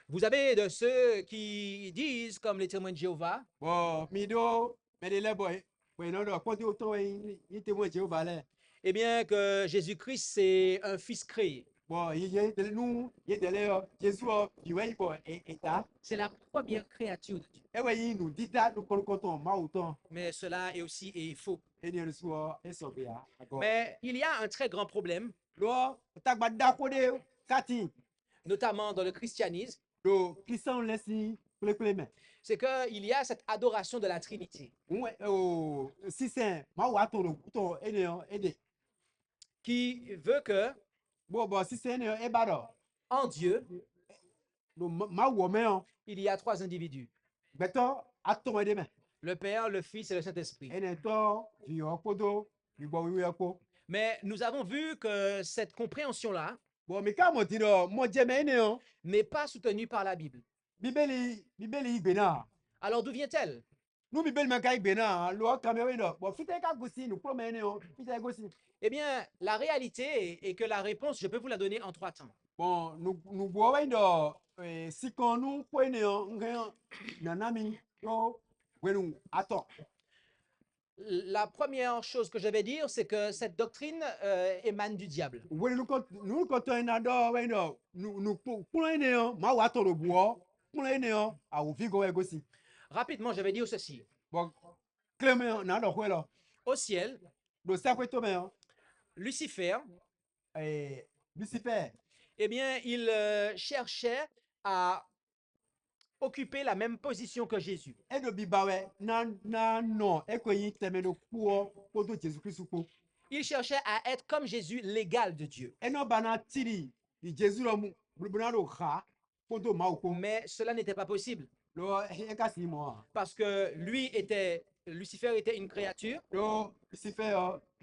B: Vous avez de ceux qui disent, comme les témoins de Jéhovah,
C: bon mi do me de le boy bon no do konti o to yi te mo je o balé
B: eh bien, que Jésus-Christ, c'est un fils créé.
C: bon ye de nous ye de le Jesus o iwe bo e ta
B: C'est la première créature de Dieu.
C: e we yi nu dita du kon ma o ton
B: Mais cela est aussi faux.
C: e ni su o e so be a go
B: Mais il y a un très grand problème,
C: lo ta gba da ko de kati
B: notamment dans le christianisme,
C: do christian lesi kule me
B: c'est qu'il y a cette adoration de la Trinité
C: ouais o si sen ma wa to e ne e de
B: qui veut que
C: bon si sen e ba do
B: en Dieu,
C: do ma wo me o
B: il y a trois individus,
C: beto aton e de me
B: le Père, le Fils et le Saint-Esprit.
C: e ne to vi o ko do vi bo wi ko
B: Mais nous avons vu que cette compréhension-là
C: bon mi ka mo ti do mo je me ne o
B: n'est pas soutenue par la Bible.
C: bibeli igbe na
B: Alors d'où vient-elle?
C: nu bibeli me ka igbe na lo ka me we do bon fite ka gosi nu pro me ne o fite gosi
B: Eh bien, la réalité est que la réponse, je peux vous la donner en trois temps.
C: bon nu bo we do si kon nu po ne o ngan na na mi yo we nu ato
B: La première chose que je vais dire, c'est que cette doctrine émane du diable.
C: we nu ko to na do we do nu po ne o ma wa to do bo po ne o a wo fi go we gosi
B: Rapidement, je vais dire ceci.
C: bon cleme na do ko lo
B: Au ciel,
C: do sa ko to me o
B: Lucifer,
C: Lucifer
B: eh bien, il cherchait à occuper la même position que Jésus.
C: e do bi ba we na no e ko yi teme do ko do Jesus Christ ko
B: Il cherchait à être comme Jésus, l'égal de Dieu.
C: e no bana tiri di Jesus lo mu buna do kha ko do ma ko
B: Mais cela n'était pas possible
C: lo e ka si mo
B: parce que Lucifer était une créature
C: do Lucifer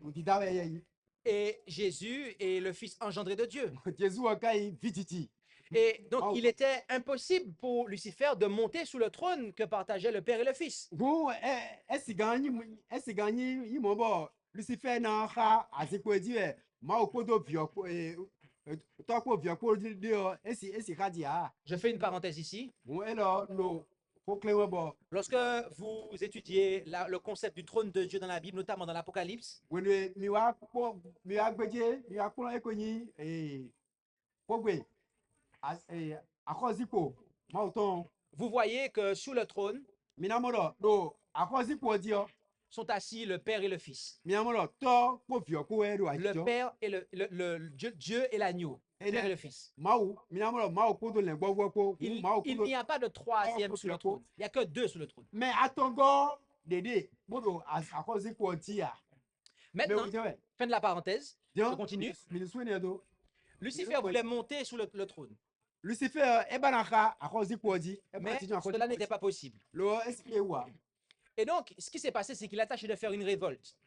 C: o di da we yi
B: et Jésus est le Fils engendré de Dieu.
C: Jesus o kai vititi
B: Et donc,
C: Oh.
B: il était impossible pour Lucifer de monter sous le trône que partageaient le Père et le Fils.
C: Go esi ganyi imo bo Lucifer na ha azikwo di e ma okodo bioko to ko bioko di o esi kadi a.
B: Je fais une parenthèse ici.
C: Bon elo no ko klewo bo
B: Lorsque vous étudiez le concept du trône de Dieu dans la Bible, notamment dans l'Apocalypse,
C: wene mi wa gbeje mi wa ko ekonyi kogbe akoziko ma oton
B: vous voyez que sous le trône
C: minamoro do akoziko di o
B: sont assis le Père et le Fils.
C: minamoro to ko bioko e do
B: Le
C: ajo
B: Père et Dieu et l'agneau.
C: Et
B: Père et
C: le-
B: le Fils.
C: minamoro ma okodo le gbogbo ko
B: Il
C: ma okodo
B: n'y a pas de troisième sous le trône. Il n'y a que deux sous le trône.
C: mais atongo dede bodo akoziko ti a
B: Maintenant, fin de la parenthèse, je
C: Dion,
B: continue.
C: ministre do
B: Lucifer voulait monter sous le trône,
C: Lucifer ebanaka akoziko di
B: mais cela n'était pas possible.
C: lo eske wa
B: Et donc, ce qui s'est passé, c'est qu'il a tâché de faire une révolte.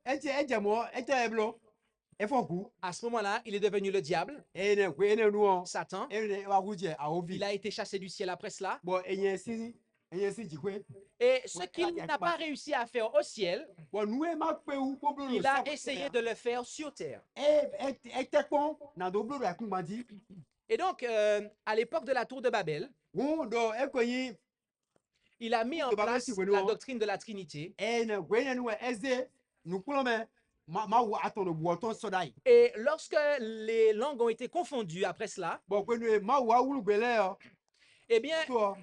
C: eje mo eje eblo efoku
B: À ce moment-là, il est devenu le diable,
C: ene nuo
B: Satan.
C: ene wa guje aovi
B: Il a été chassé du ciel après cela.
C: bo enye si jikwe
B: Et ce qu'il n'a pas réussi à faire au ciel,
C: bo nuwe ma pe u poblo
B: il a essayé de le faire sur terre.
C: tekpon na do blo la kumadi
B: Et donc, à l'époque de la tour de Babel,
C: do ekonyi
B: il a mis en
C: De Babel,
B: place
C: si vous
B: la
C: voulez.
B: doctrine de la Trinité.
C: ene gwenye nuwe eze nukulome ma wo atono buoton sodai
B: Et lorsque les langues ont été confondues après cela,
C: bo kwenue ma wo awulu gbele o
B: eh bien,
C: to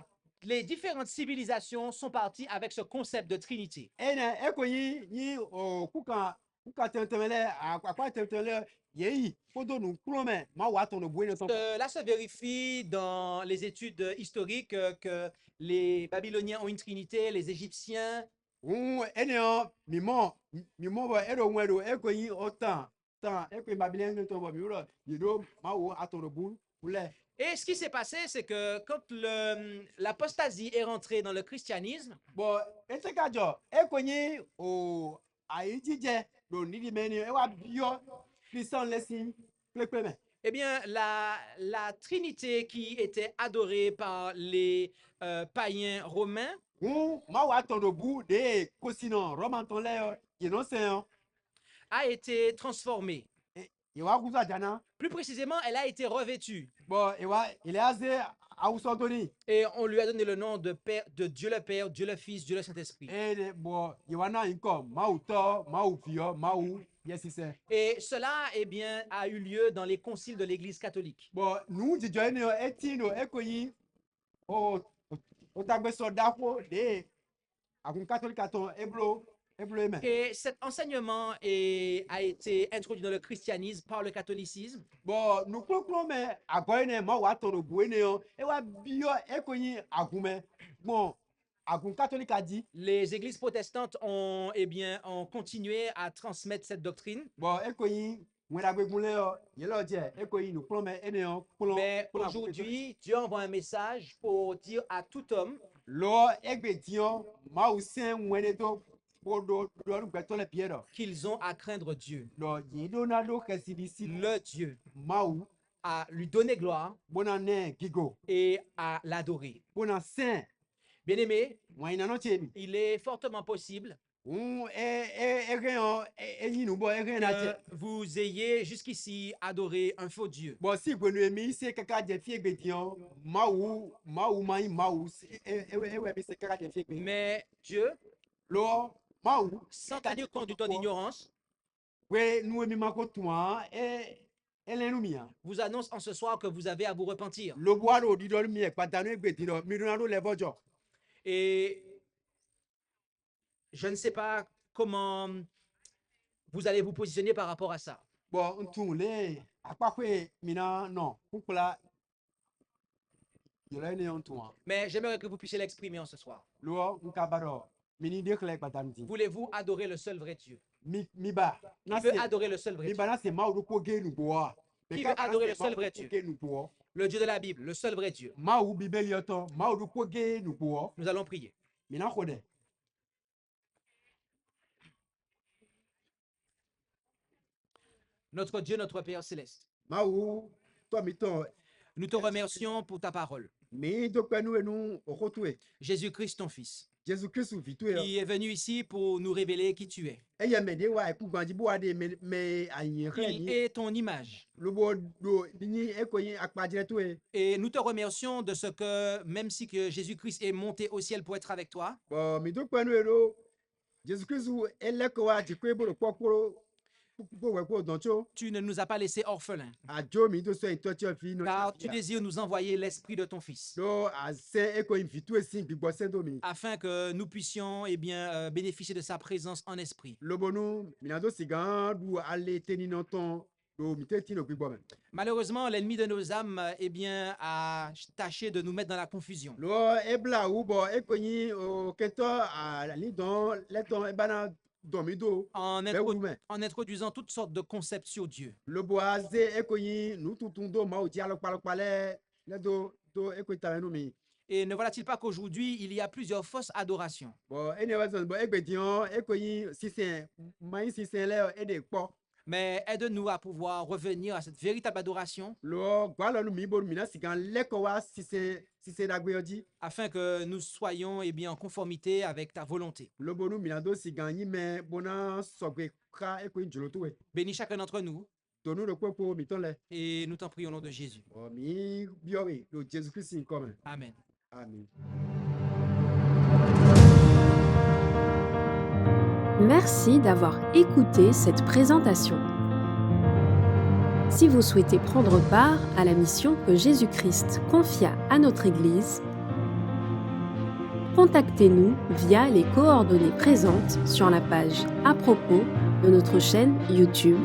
B: les différentes civilisations sont parties avec ce concept de Trinité.
C: ene ekonyi ni o kuka tentemele akwa tentemele yeyi fodo nukulome ma wo atono buene ton
B: Cela se vérifie dans les études historiques que les Babyloniens ont une Trinité, les Égyptiens.
C: ene o mimo bo ero nwedo ekonyi otan ekwe babilene to bo miuro yido ma wo atono bu ule
B: Et ce qui s'est passé, c'est que quand l'apostasie est rentrée dans le christianisme,
C: bo etekajo ekonyi o ayijije do nidi meni ewa bio christian lesson klekleme
B: eh bien, la Trinité qui était adorée par les païens romains
C: ma wo atono bu de kosino roman ton le yino sen
B: a été transformée.
C: ewa kuza jana
B: Plus précisément, elle a été revêtue.
C: bo ewa ile aze awuso doni
B: Et on lui a donné le nom de Dieu le Père, Dieu le Fils, Dieu le Saint-Esprit.
C: ene bo ewa na inko ma uto ma ufio ma u yesise
B: Et cela, eh bien, a eu lieu dans les conciles de l'Église catholique.
C: bo nu jijo ene etino ekonyi o tagbe so dako de akun catholique aton eblo eme
B: Et cet enseignement a été introduit dans le christianisme par le catholicisme.
C: bo nu kloklo me agbo ene ma wa toro bu ene o ewa bio ekonyi agume bon akun catholique a dit
B: Les églises protestantes ont, eh bien, ont continué à transmettre cette doctrine.
C: bon ekonyi nwera gbegunle o yelo je ekonyi nu klome ene o
B: Mais aujourd'hui, Dieu envoie un message pour dire à tout homme
C: lo egbe dion ma u sen nwene to podo do gbeto le piero
B: qu'ils ont à craindre Dieu,
C: lo yido na do kesibisi
B: le Dieu,
C: ma u
B: à lui donner gloire
C: bona ne gigo
B: et à l'adorer.
C: bona sen
B: Bien-aimé,
C: wayna no chebi
B: il est fortement possible
C: que
B: que vous ayez jusqu'ici adoré un faux Dieu.
C: bon si gwenu emi se kaka je fi egbe dion mawu mai mawu ewe mi se kaka je fi egbe
B: Mais Dieu,
C: lo mawu
B: sans tenir compte du temps d'ignorance,
C: we nu emi mako tuan elenu mia
B: vous annonce en ce soir que vous avez à vous repentir.
C: lo boaro di do mi e patanu egbe di do mi runa lo levojo
B: Et je ne sais pas comment vous allez vous positionner par rapport à ça.
C: bon ntun le apakwe mina no kukula yele ne on tuan
B: Mais j'aimerais que vous puissiez l'exprimer en ce soir.
C: lo nkabaro mini de kle patanu di
B: Voulez-vous adorer le seul vrai Dieu?
C: mi ba
B: Qui
C: na
B: veut
C: se
B: adorer le seul vrai
C: mi
B: Dieu?
C: ba na se mawu ko ge nu boa
B: Qui veut adorer le seul vrai Dieu?
C: ge nu boa
B: Le Dieu de la Bible, le seul vrai Dieu.
C: mawu bibeli oto mawu ko ge nu boa
B: Nous allons prier.
C: mina kode
B: Notre Dieu, notre Père céleste,
C: mawu to mi ton
B: Nous te remercions pour ta parole.
C: mi do kpe nu enu okotue
B: Jésus-Christ, ton Fils,
C: Jésus Christ vitue
B: qui est venu ici pour nous révéler qui tu es.
C: eye me de wa ku gbanji bo ade me ayin re
B: Il
C: ni
B: est ton image.
C: lobo do ni ekoyin akpajire tue
B: Et nous te remercions de ce que, même si que Jésus-Christ est monté au ciel pour être avec toi,
C: bo mi do kpe nu ero Jésus Christ ele ko wa ji kwe bo kokoro bo we ko doncho
B: tu ne nous as pas laissés orphelins,
C: ajo mi do so intochi fi no
B: car tu désires nous envoyer l'Esprit de ton Fils,
C: do ase ekoyin vitue sin gbigbo sendo mi
B: afin que nous puissions bénéficier de sa présence en esprit.
C: lobo nu mi na do sigan du ale teni no ton do mi te ti no gbigbo me
B: Malheureusement, l'ennemi de nos âmes a tâché de nous mettre dans la confusion.
C: lo ebla u bo ekoyin o keto ali don le ton ebana domi do
B: En,
C: be
B: introdu-
C: wu me
B: en introduisant toutes sortes de concepts sur Dieu.
C: lobo aze ekoyin nu tutun do ma o ti alopalopa le do ekoyin ta nu mi
B: Et ne voilà-t-il pas qu'aujourd'hui, il y a plusieurs fausses adorations.
C: bo ene wa zon bo egbedion ekoyin sisen mai sisen le ede po
B: Mais aide-nous à pouvoir revenir à cette véritable adoration
C: lo gwalo nu mi bo mi na sigan leko wa sisen dagbe oji
B: afin que nous soyons en conformité avec ta volonté.
C: lobo nu mi na do sigan yin me bona sogbe kra ekoyin jolo to we
B: Bénis chacun d'entre nous
C: to nu do popo mi ton le
B: et nous t'en prions au nom de Jésus.
C: bo mi biowe do Jesus Christ in come
B: Amen.
C: amen.
A: Merci d'avoir écouté cette présentation. Si vous souhaitez prendre part à la mission que Jésus-Christ confia à notre Église, contactez-nous via les coordonnées présentes sur la page à propos de notre chaîne YouTube